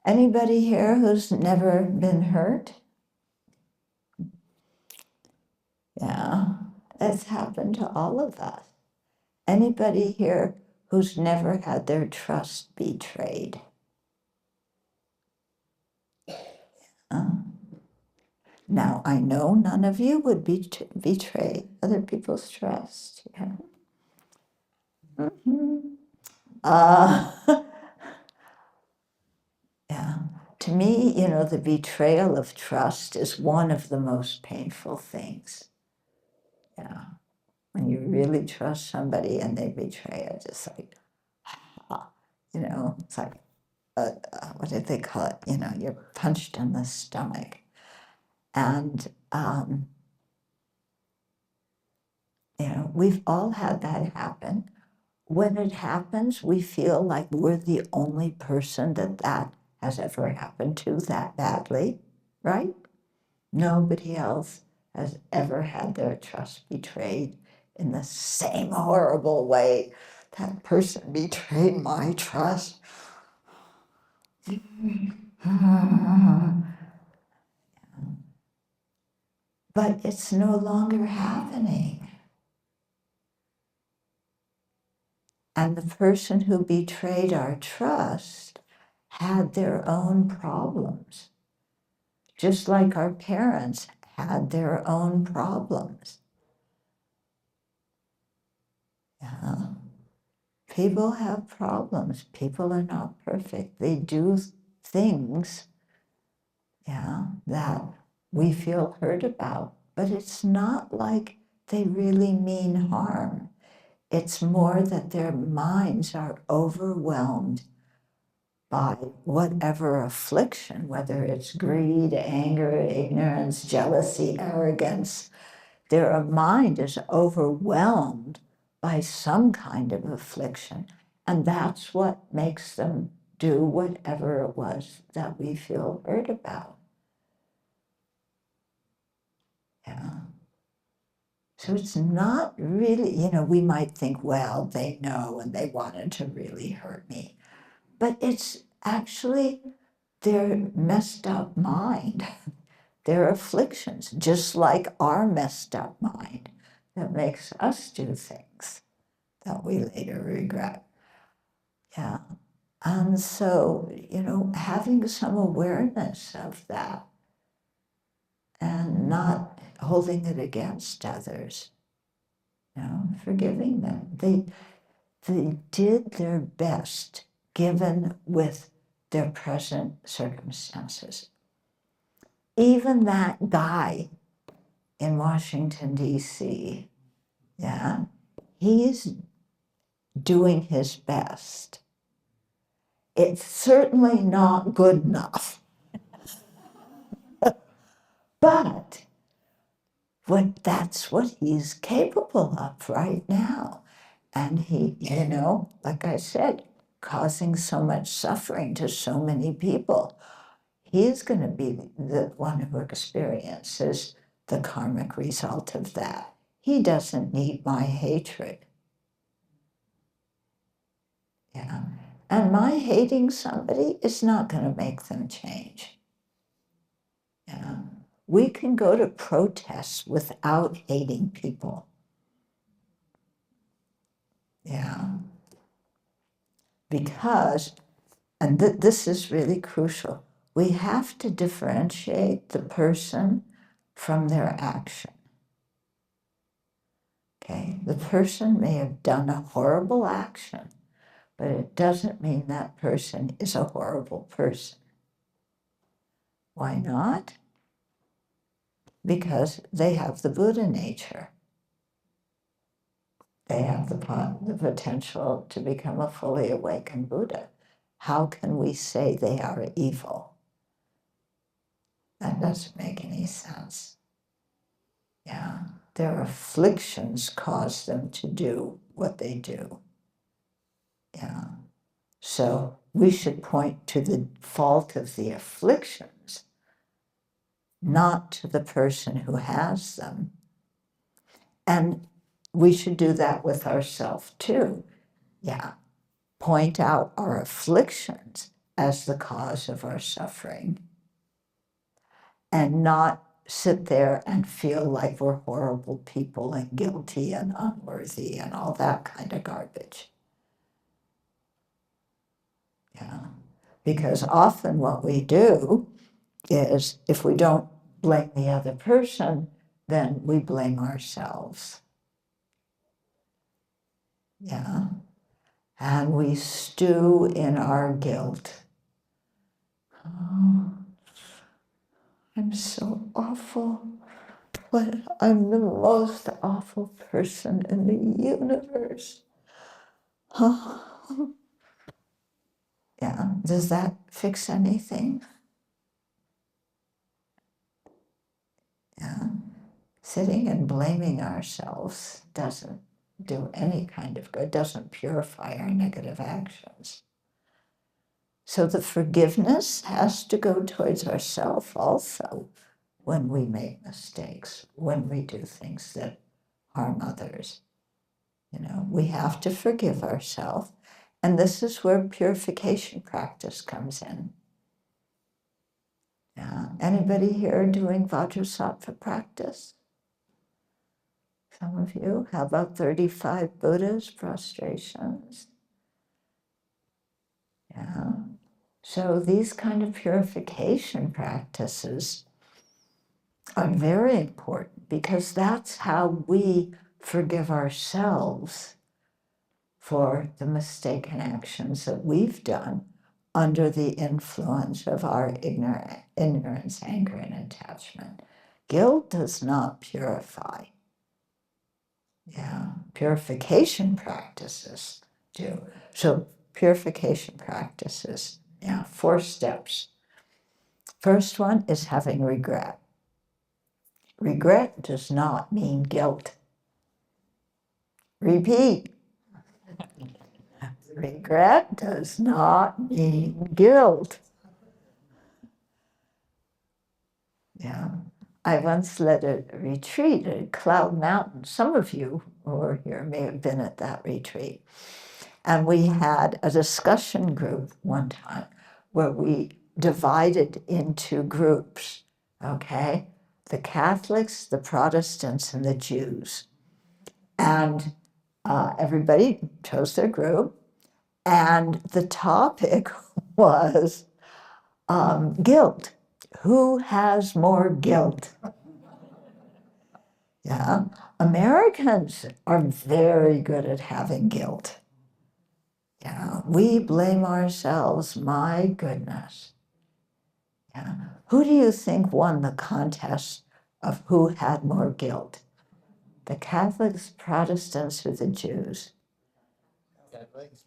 Anybody here who's never been hurt? Yeah, it's happened to all of us. Anybody here who's never had their trust betrayed? Now, I know none of you would betray other people's trust. Yeah. Yeah. To me, the betrayal of trust is one of the most painful things. Yeah. When you really trust somebody and they betray it, it's like, it's like, what did they call it? You're punched in the stomach. And We've all had that happen. When it happens, we feel like we're the only person that has ever happened to that badly, right? Nobody else has ever had their trust betrayed in the same horrible way. That person betrayed my trust. But it's no longer happening. And the person who betrayed our trust had their own problems, just like our parents had their own problems. Yeah. People have problems. People are not perfect. They do things, that we feel hurt about, but it's not like they really mean harm. It's more that their minds are overwhelmed by whatever affliction, whether it's greed, anger, ignorance, jealousy, arrogance. Their mind is overwhelmed by some kind of affliction, and that's what makes them do whatever it was that we feel hurt about. Yeah. So it's not really, we might think, well, they know and they wanted to really hurt me. But it's actually their messed up mind, their afflictions, just like our messed up mind that makes us do things that we later regret. Yeah. And so, having some awareness of that and not holding it against others, forgiving them. They did their best given with their present circumstances. Even that guy in Washington, D.C., he's doing his best. It's certainly not good enough. But that's what he's capable of right now. And he, like I said, causing so much suffering to so many people. He's going to be the one who experiences the karmic result of that. He doesn't need my hatred. Yeah. And my hating somebody is not going to make them change. Yeah. We can go to protests without hating people. Yeah. Because, and this is really crucial, we have to differentiate the person from their action. Okay, the person may have done a horrible action, but it doesn't mean that person is a horrible person. Why not? Because they have the Buddha nature. They have the potential to become a fully awakened Buddha. How can we say they are evil? That doesn't make any sense. Yeah, their afflictions cause them to do what they do. Yeah. So we should point to the fault of the afflictions, not to the person who has them. And we should do that with ourselves too. Yeah. Point out our afflictions as the cause of our suffering and not sit there and feel like we're horrible people and guilty and unworthy and all that kind of garbage. Yeah. Because often what we do is if we don't blame the other person, then we blame ourselves. Yeah. And we stew in our guilt. Oh, I'm so awful. But I'm the most awful person in the universe. Yeah. Does that fix anything? Yeah. Sitting and blaming ourselves doesn't do any kind of good, doesn't purify our negative actions. So the forgiveness has to go towards ourselves also when we make mistakes, when we do things that harm others. We have to forgive ourselves. And this is where purification practice comes in. Yeah. Anybody here doing Vajrasattva practice? Some of you? How about 35 Buddhas, prostrations? Yeah. So these kind of purification practices are very important because that's how we forgive ourselves for the mistaken actions that we've done under the influence of our ignorance, anger, and attachment. Guilt does not purify. Yeah, purification practices do. So purification practices, 4 steps. First one is having regret. Regret does not mean guilt. Repeat. Regret does not mean guilt. Yeah. I once led a retreat at Cloud Mountain. Some of you who are here may have been at that retreat. And we had a discussion group one time where we divided into groups, okay? The Catholics, the Protestants, and the Jews. And everybody chose their group. And the topic was guilt. Who has more guilt? Yeah, Americans are very good at having guilt. Yeah, we blame ourselves, my goodness. Yeah, who do you think won the contest of who had more guilt? The Catholics, Protestants, or the Jews? Catholics.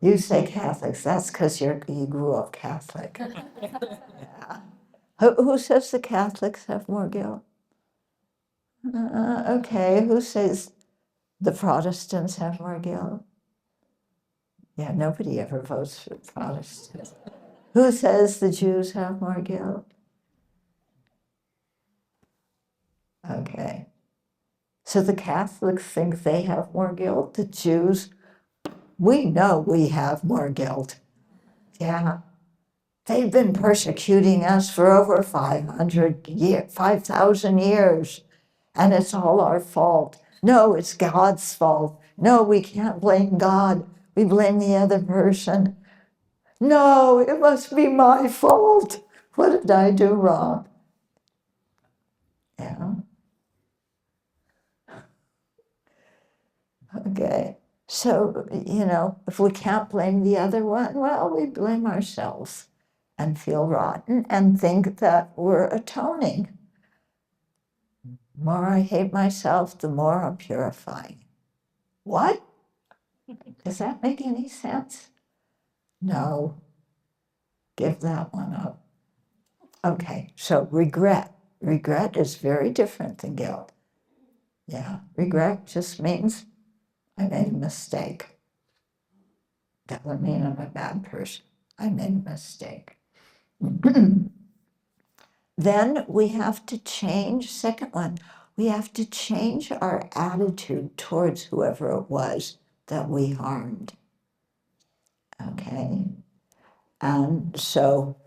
You say Catholics, that's because you grew up Catholic. Yeah. Who says the Catholics have more guilt? Okay, who says the Protestants have more guilt? Yeah, nobody ever votes for Protestants. Who says the Jews have more guilt? Okay. So the Catholics think they have more guilt. The Jews, we know we have more guilt. Yeah. They've been persecuting us for over 5,000 years, and it's all our fault. No, it's God's fault. No, we can't blame God. We blame the other person. No, it must be my fault. What did I do wrong? Yeah. Okay. So, if we can't blame the other one, well, we blame ourselves and feel rotten and think that we're atoning. The more I hate myself, the more I'm purifying. What? Does that make any sense? No. Give that one up. Okay, so regret. Regret is very different than guilt. Yeah, regret just means I made a mistake. Doesn't mean I'm a bad person. I made a mistake. Then we have to change, second one, we have to change our attitude towards whoever it was that we harmed. Okay? And so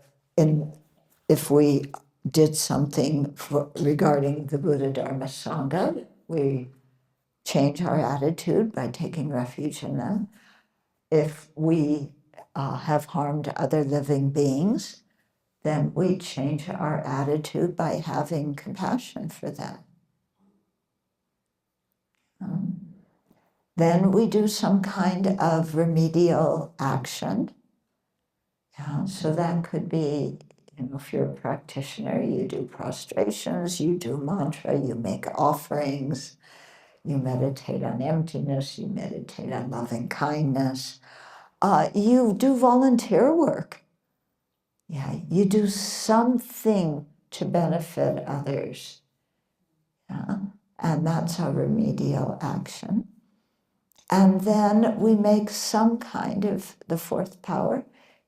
if we did something regarding the Buddha Dharma Sangha, we change our attitude by taking refuge in them. If we have harmed other living beings, then we change our attitude by having compassion for them. Then we do some kind of remedial action. Yeah, so that could be, if you're a practitioner, you do prostrations, you do mantra, you make offerings, you meditate on emptiness, you meditate on loving kindness. You do volunteer work. Yeah, you do something to benefit others. And that's our remedial action. And then we make some kind of, the fourth power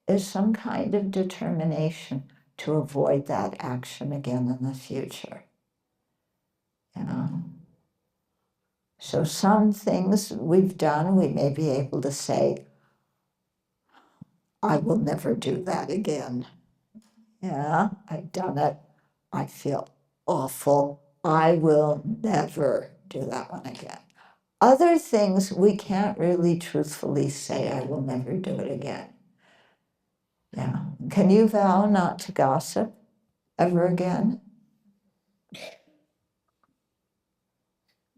is some kind of determination to avoid that action again in the future. So some things we've done, we may be able to say, I will never do that again. Yeah, I've done it. I feel awful. I will never do that one again. Other things we can't really truthfully say, I will never do it again. Yeah. Can you vow not to gossip ever again?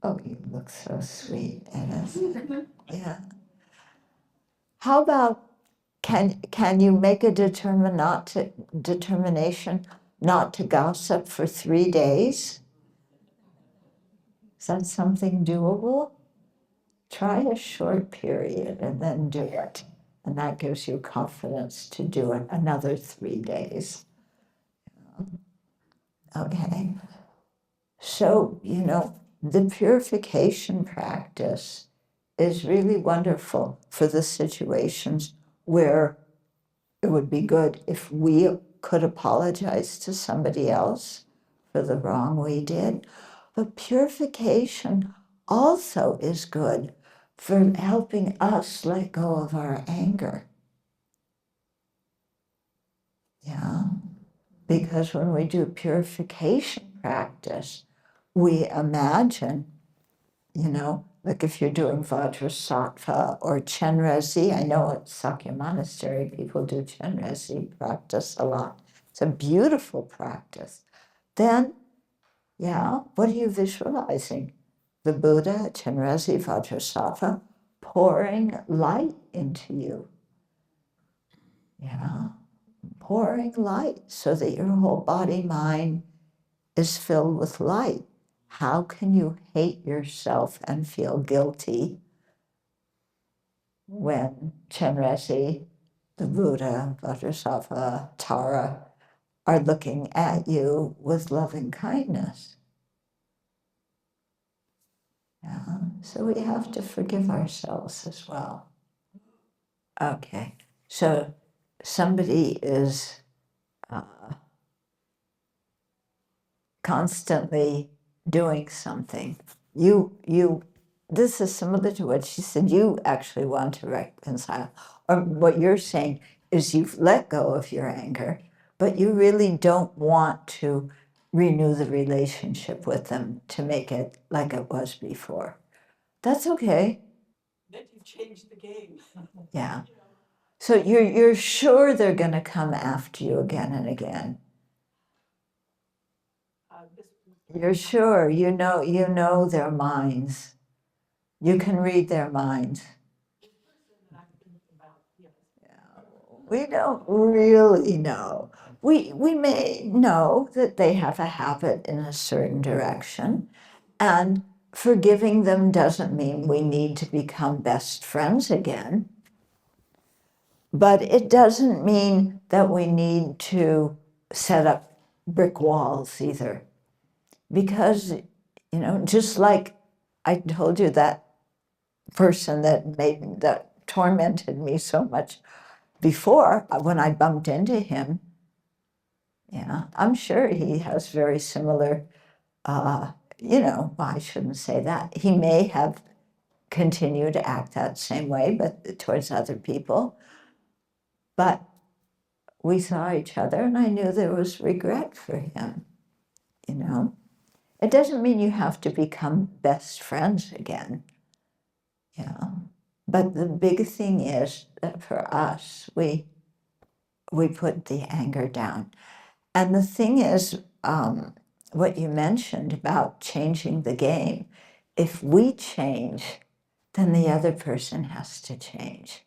Oh, you look so sweet, Ennis. Yeah. How about can you make a determination not to gossip for 3 days? Is that something doable? Try a short period and then do it. And that gives you confidence to do it another 3 days. Okay. So, the purification practice is really wonderful for the situations where it would be good if we could apologize to somebody else for the wrong we did. But purification also is good for helping us let go of our anger. Yeah. Because when we do purification practice, we imagine, like if you're doing Vajrasattva or Chenrezig, I know at Sakya Monastery people do Chenrezig practice a lot. It's a beautiful practice. Then, what are you visualizing? The Buddha, Chenrezig, Vajrasattva, pouring light into you. Pouring light so that your whole body, mind is filled with light. How can you hate yourself and feel guilty when Chenrezig, the Buddha, Vajrasattva, Tara are looking at you with loving kindness? So we have to forgive ourselves as well. Okay, so somebody is constantly doing something. This is similar to what she said, you actually want to reconcile. Or what you're saying is you've let go of your anger, but you really don't want to renew the relationship with them to make it like it was before. That's okay. Then you've changed the game. Yeah. So you're sure they're going to come after you again and again. You're sure, you know their minds. You can read their minds. We don't really know. We may know that they have a habit in a certain direction, and forgiving them doesn't mean we need to become best friends again. But it doesn't mean that we need to set up brick walls either. Because, just like I told you that person that tormented me so much before, when I bumped into him, I'm sure he has very similar, well, I shouldn't say that. He may have continued to act that same way, but towards other people. But we saw each other and I knew there was regret for him, It doesn't mean you have to become best friends again, But the big thing is that for us, we put the anger down. And the thing is, what you mentioned about changing the game, if we change, then the other person has to change.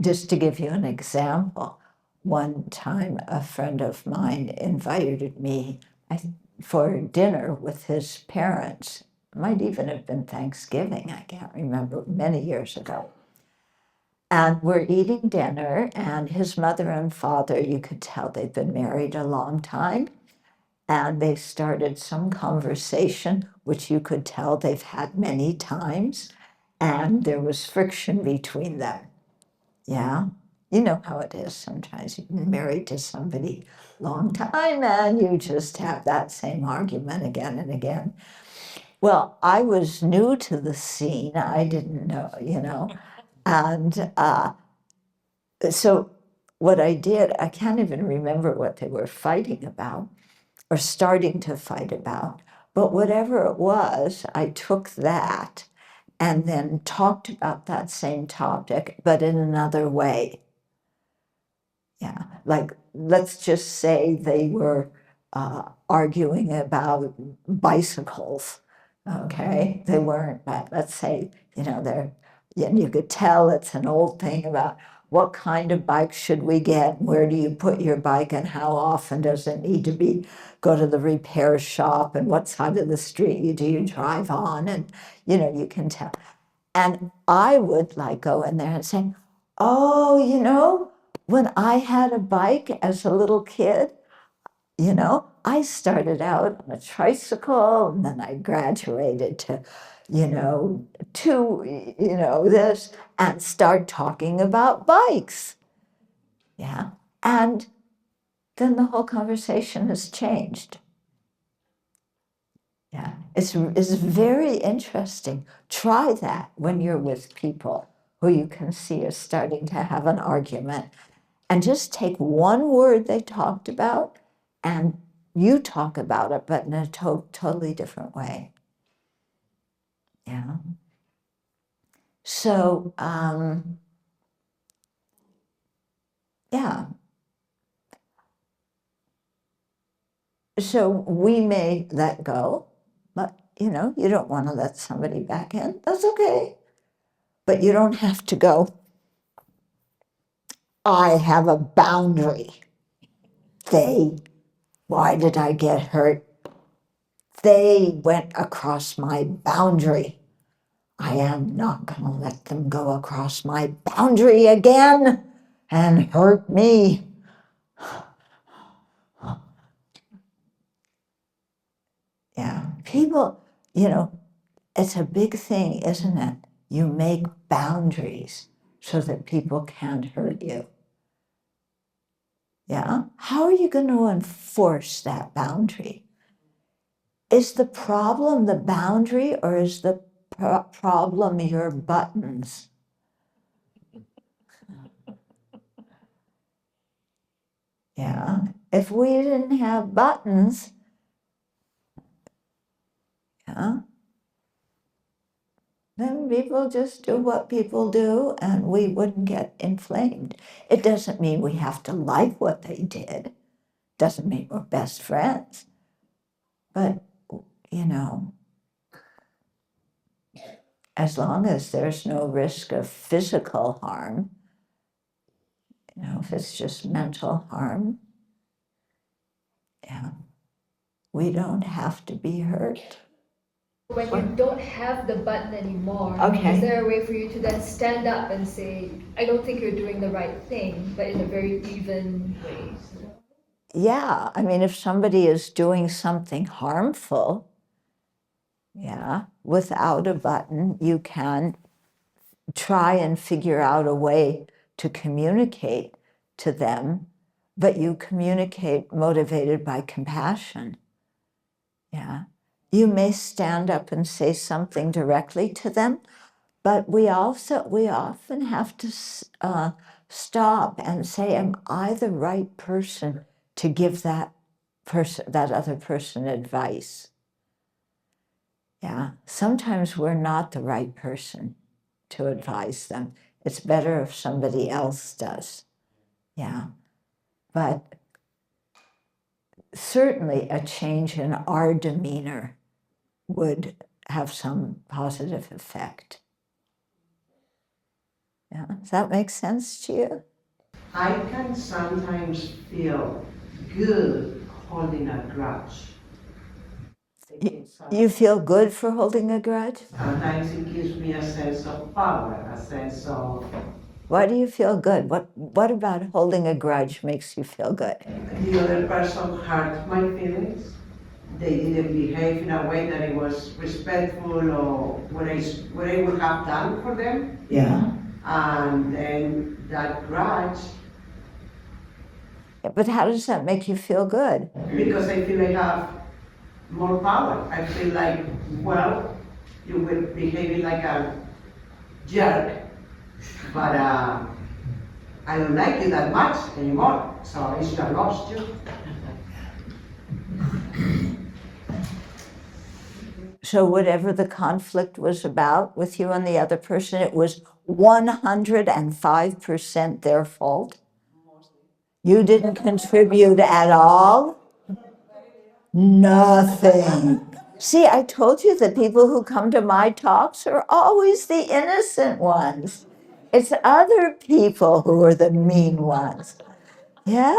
Just to give you an example, one time a friend of mine invited me for dinner with his parents. It might even have been Thanksgiving, I can't remember, many years ago. And we're eating dinner, and his mother and father, you could tell they'd been married a long time. and they started some conversation, which you could tell they've had many times, and there was friction between them. Yeah, you know how it is sometimes. You've been married to somebody a long time and you just have that same argument again and again. Well, I was new to the scene. I didn't know, and so what I did, I can't even remember what they were fighting about or starting to fight about, but whatever it was, I took that and then talked about that same topic, but in another way. Yeah, like let's just say they were arguing about bicycles. Okay, they weren't, but let's say, and you could tell it's an old thing about what kind of bike should we get? Where do you put your bike and how often does it need to go to the repair shop, and what side of the street do you drive on? And, you can tell. And I would like go in there and say, oh, when I had a bike as a little kid, I started out on a tricycle and then I graduated to, this, and start talking about bikes. Yeah. And then the whole conversation has changed. Yeah. It's very interesting. Try that when you're with people who you can see are starting to have an argument, and just take one word they talked about and you talk about it, but in a totally different way. Yeah. So, yeah. So we may let go, but you don't want to let somebody back in. That's okay. But you don't have to go, I have a boundary. Why did I get hurt? They went across my boundary. I am not going to let them go across my boundary again and hurt me. Yeah, people, it's a big thing, isn't it? You make boundaries so that people can't hurt you. Yeah, how are you going to enforce that boundary? Is the problem the boundary, or is the problem your buttons? Yeah, if we didn't have buttons, yeah, then people just do what people do and we wouldn't get inflamed. It doesn't mean we have to like what they did. Doesn't mean we're best friends. But, as long as there's no risk of physical harm, if it's just mental harm, yeah, we don't have to be hurt. When you don't have the button anymore, Okay. Is there a way for you to then stand up and say, I don't think you're doing the right thing, but in a very even way? Yeah, I mean, if somebody is doing something harmful, yeah, without a button, you can try and figure out a way to communicate to them, but you communicate motivated by compassion. Yeah. You may stand up and say something directly to them, but we often have to stop and say, am I the right person to give that other person advice? Yeah. Sometimes we're not the right person to advise them. It's better if somebody else does. Yeah. But certainly a change in our demeanor would have some positive effect. Yeah. Does that make sense to you? I can sometimes feel good holding a grudge. You feel good for holding a grudge? Sometimes it gives me a sense of power, a sense of Why do you feel good? What about holding a grudge makes you feel good? the other person hurt my feelings. they didn't behave in a way that it was respectful or what I would have done for them. Yeah. And then that grudge, But how does that make you feel good? because I feel I have more power. I feel like, well, you were behaving like a jerk, but I don't like you that much anymore, so I should have lost you. So whatever the conflict was about with you and the other person, it was 105% their fault. You didn't contribute at all? Nothing. See, I told you the people who come to my talks are always the innocent ones. It's other people who are the mean ones. Yeah.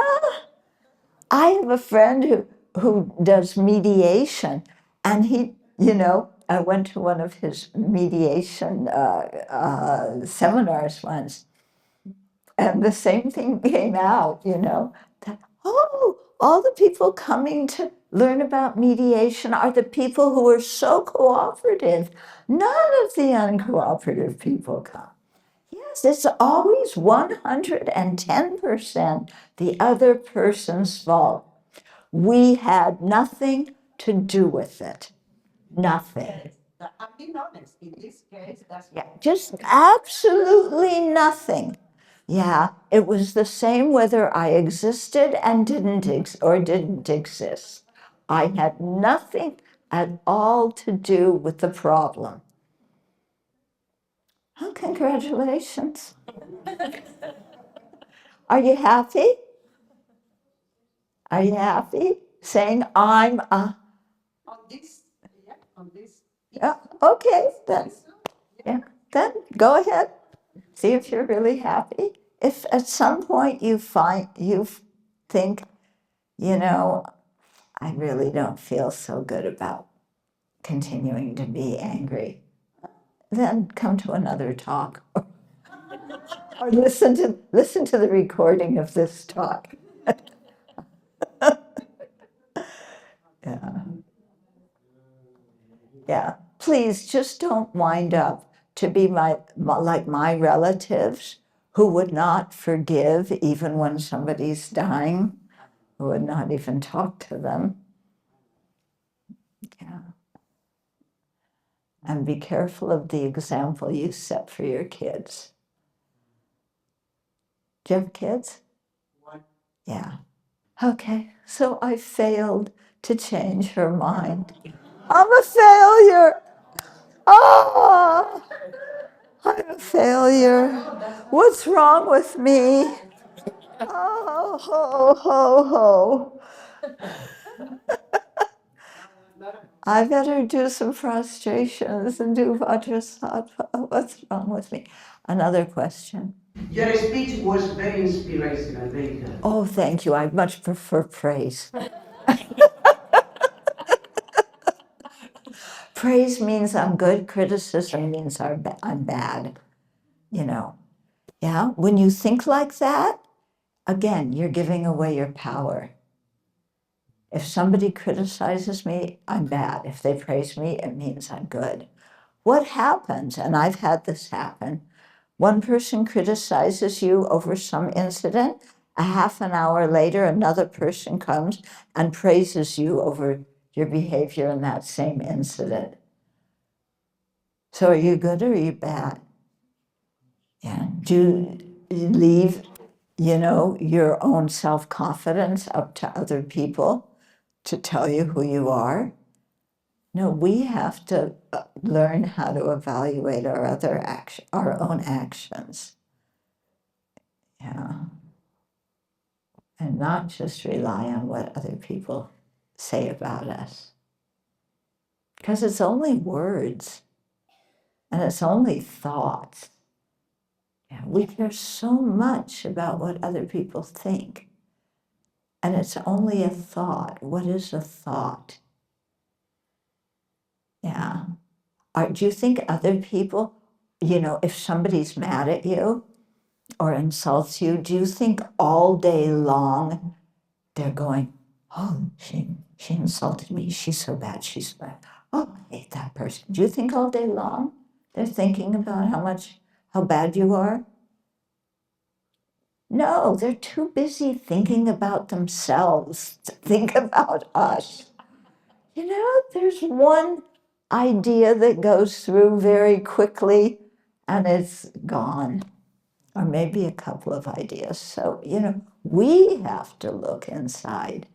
I have a friend who does mediation, and I went to one of his mediation seminars once, and the same thing came out, that, all the people coming to learn about mediation are the people who are so cooperative. None of the uncooperative people come. Yes, it's always 110% the other person's fault. We had nothing to do with it. Nothing. I'm being honest, in this case, that's. Yeah, just absolutely nothing. Yeah, it was the same whether I existed and didn't exist. I had nothing at all to do with the problem. Oh, congratulations. Are you happy? Are you happy? Saying I'm a... On this, yeah, on this. Yeah, okay, then. Yeah, then go ahead. See if you're really happy. If at some point you think, I really don't feel so good about continuing to be angry, then come to another talk or listen to the recording of this talk. Yeah. Yeah. Please just don't wind up to be like my relatives who would not forgive even when somebody's dying, who would not even talk to them. Yeah. And be careful of the example you set for your kids. Do you have kids? What? Yeah. Okay, so I failed to change her mind. I'm a failure. Oh, I'm a failure. What's wrong with me? Oh, ho, ho, ho. I better do some prostrations and do Vajrasattva. What's wrong with me? Another question. Your speech was very inspirational, very good. Oh, thank you. I much prefer praise. Praise means I'm good. Criticism means I'm bad. Yeah, when you think like that, again, you're giving away your power. If somebody criticizes me, I'm bad. If they praise me, it means I'm good. What happens, and I've had this happen, one person criticizes you over some incident, a half an hour later, another person comes and praises you over your behavior in that same incident. So are you good or are you bad? Yeah. Do you leave, your own self-confidence up to other people to tell you who you are? No, we have to learn how to evaluate our own actions. Yeah. And not just rely on what other people say about us. Because it's only words and it's only thoughts. Yeah, we care so much about what other people think. And it's only a thought. What is a thought? Yeah. Do you think other people, if somebody's mad at you or insults you, do you think all day long they're going, oh, she insulted me. She's so bad. She's bad. Oh, I hate that person. Do you think all day long they're thinking about how bad you are? No, they're too busy thinking about themselves to think about us. You know, there's one idea that goes through very quickly and it's gone, or maybe a couple of ideas. So, we have to look inside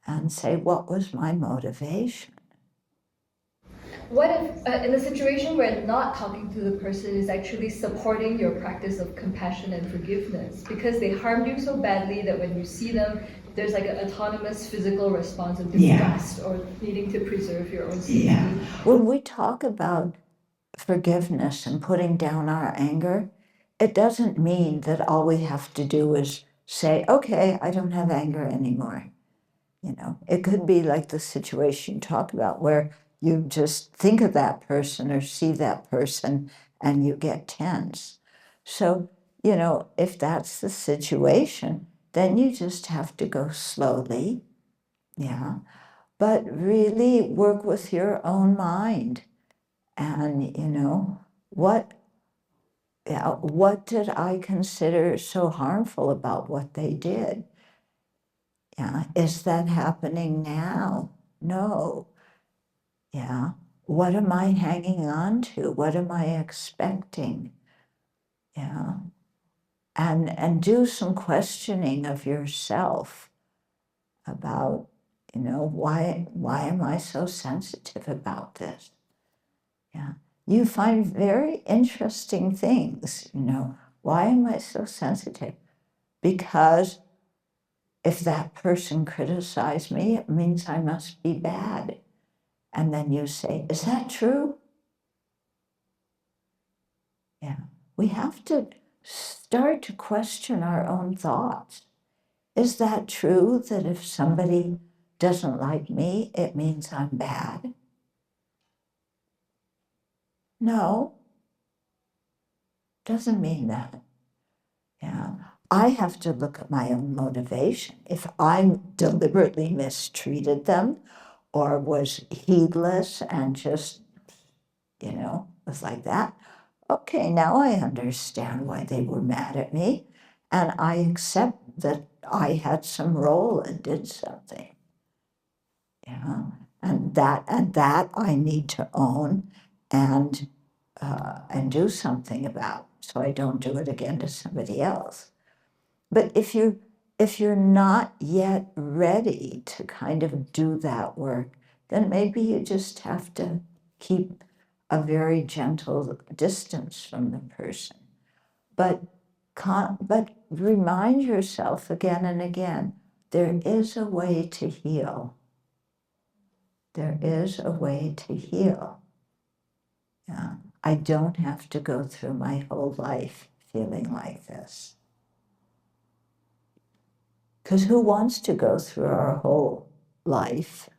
and say, what was my motivation? What if, in a situation where not talking to the person is actually supporting your practice of compassion and forgiveness because they harmed you so badly that when you see them, there's like an autonomous physical response of disgust or needing to preserve your own safety? Yeah. When we talk about forgiveness and putting down our anger, it doesn't mean that all we have to do is say, okay, I don't have anger anymore. It could be like the situation you talk about where you just think of that person or see that person and you get tense. So, if that's the situation, then you just have to go slowly, yeah, but really work with your own mind. And, what did I consider so harmful about what they did? Yeah, is that happening now? No. Yeah. What am I hanging on to? What am I expecting? Yeah. And do some questioning of yourself about, why am I so sensitive about this? Yeah. You find very interesting things, why am I so sensitive? Because if that person criticized me, it means I must be bad. And then you say, is that true? Yeah. We have to start to question our own thoughts. Is that true that if somebody doesn't like me, it means I'm bad? No, doesn't mean that. Yeah. I have to look at my own motivation. If I deliberately mistreated them or was heedless and just, was like that, okay, now I understand why they were mad at me, and I accept that I had some role and did something. Yeah, and that I need to own and do something about, so I don't do it again to somebody else. But if you're not yet ready to kind of do that work, then maybe you just have to keep a very gentle distance from the person. But remind yourself again and again, there is a way to heal. There is a way to heal. Yeah. I don't have to go through my whole life feeling like this. Because who wants to go through our whole life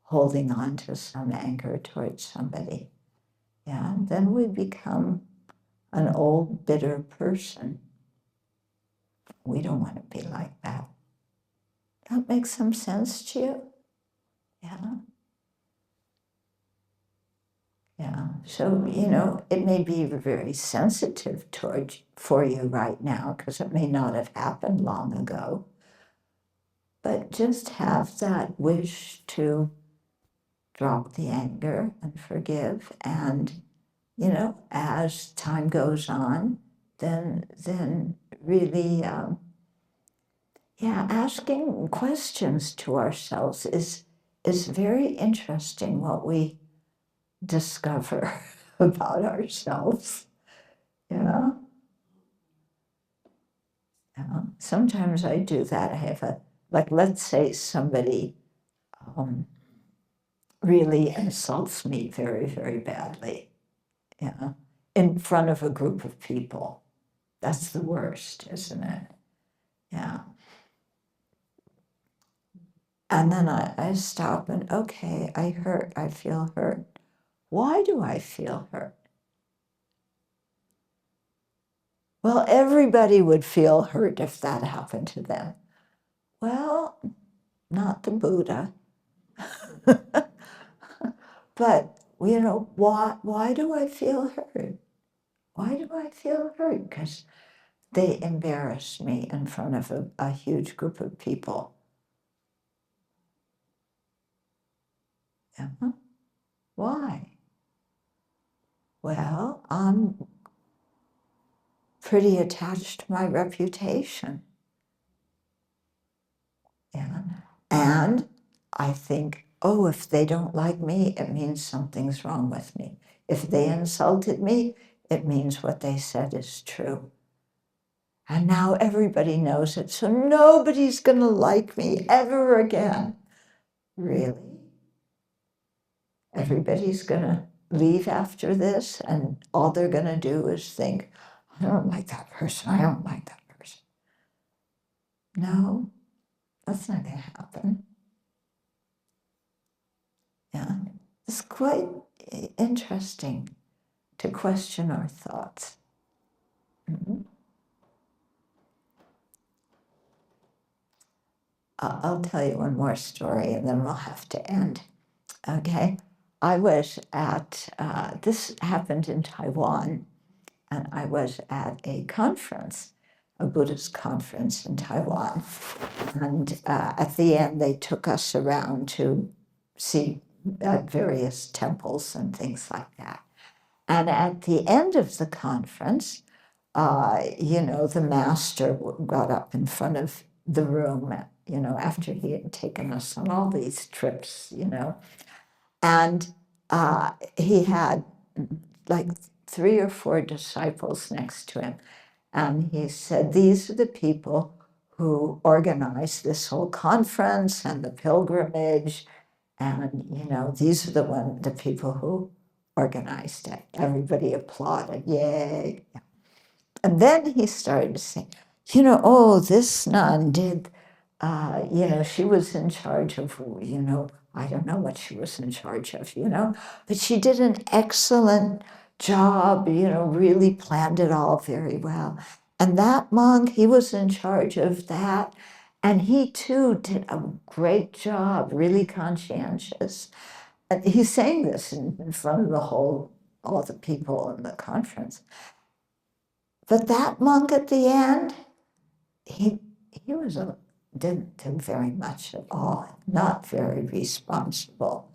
holding on to some anger towards somebody? Yeah, then we become an old, bitter person. We don't want to be like that. That makes some sense to you? Yeah. Yeah. So, it may be very sensitive for you right now because it may not have happened long ago. But just have that wish to drop the anger and forgive. And, as time goes on, then really, asking questions to ourselves is very interesting what we discover about ourselves. Yeah. Yeah. Sometimes I do that. I have let's say somebody really insults me very, very badly. Yeah. In front of a group of people. That's the worst, isn't it? Yeah. And then I stop and, okay, I feel hurt. Why do I feel hurt? Well, everybody would feel hurt if that happened to them. Well, not the Buddha. But, why do I feel hurt? Why do I feel hurt? Because they embarrassed me in front of a huge group of people. Yeah. Why? Well, I'm pretty attached to my reputation. Yeah. And I think, oh, if they don't like me, it means something's wrong with me. If they insulted me, it means what they said is true. And now everybody knows it, so nobody's going to like me ever again. Really? Everybody's going to leave after this, and all they're going to do is think, I don't like that person, I don't like that person. No, that's not going to happen. Yeah, it's quite interesting to question our thoughts. Mm-hmm. I'll tell you one more story and then we'll have to end. Okay, I was at, this happened in Taiwan, and I was at a conference, a Buddhist conference in Taiwan. And at the end, they took us around to see various temples and things like that. And at the end of the conference, the master got up in front of the room, after he had taken us on all these trips, and he had like 3 or 4 disciples next to him. And he said, these are the people who organized this whole conference and the pilgrimage. And, these are the people who organized it. Everybody applauded, yay. And then he started to say, this nun did, she was in charge of, I don't know what she was in charge of, but she did an excellent job, really planned it all very well. And that monk, he was in charge of that. And he too did a great job, really conscientious. And he's saying this in front of all the people in the conference. But that monk at the end, he didn't do very much at all, not very responsible.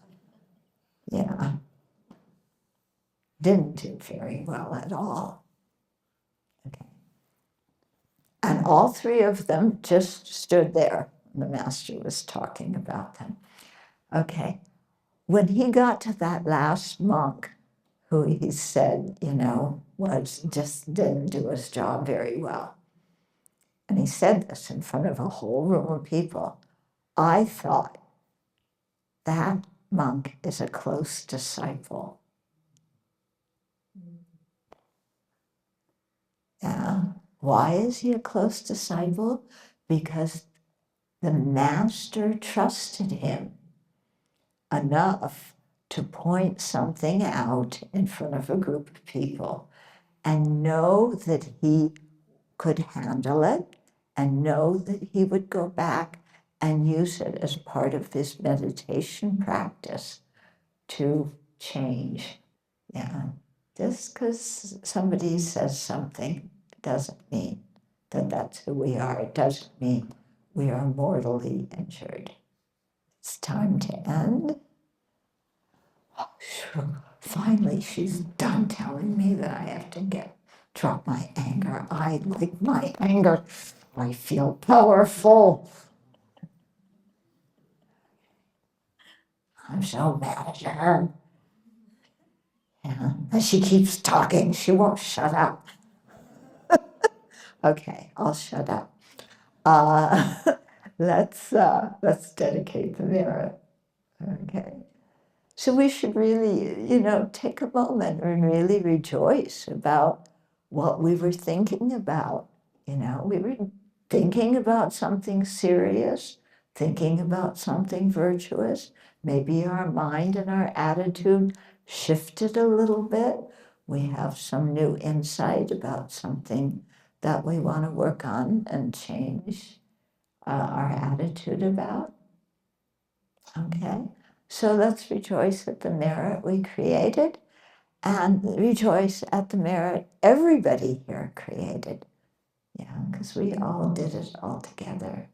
Yeah, didn't do very well at all. Okay. And all 3 of them just stood there. The master was talking about them. Okay. When he got to that last monk, who he said, was just didn't do his job very well. And he said this in front of a whole room of people. I thought that monk is a close disciple. Yeah. Why is he a close disciple? Because the master trusted him enough to point something out in front of a group of people and know that he could handle it and know that he would go back and use it as part of his meditation practice to change. Yeah. Just because somebody says something doesn't mean that that's who we are. It doesn't mean we are mortally injured. It's time to end. Oh, sure. Finally, she's done telling me that I have to drop my anger. I like my anger. I feel powerful. I'm so mad at her. Yeah. And she keeps talking. She won't shut up. Okay, I'll shut up. Let's dedicate the merit. Okay. So we should really, take a moment and really rejoice about what we were thinking about. We were thinking about something serious, thinking about something virtuous. Maybe our mind and our attitude shifted a little bit. We have some new insight about something that we want to work on and change our attitude about. Okay? So let's rejoice at the merit we created and rejoice at the merit everybody here created. Yeah, because we all did it all together.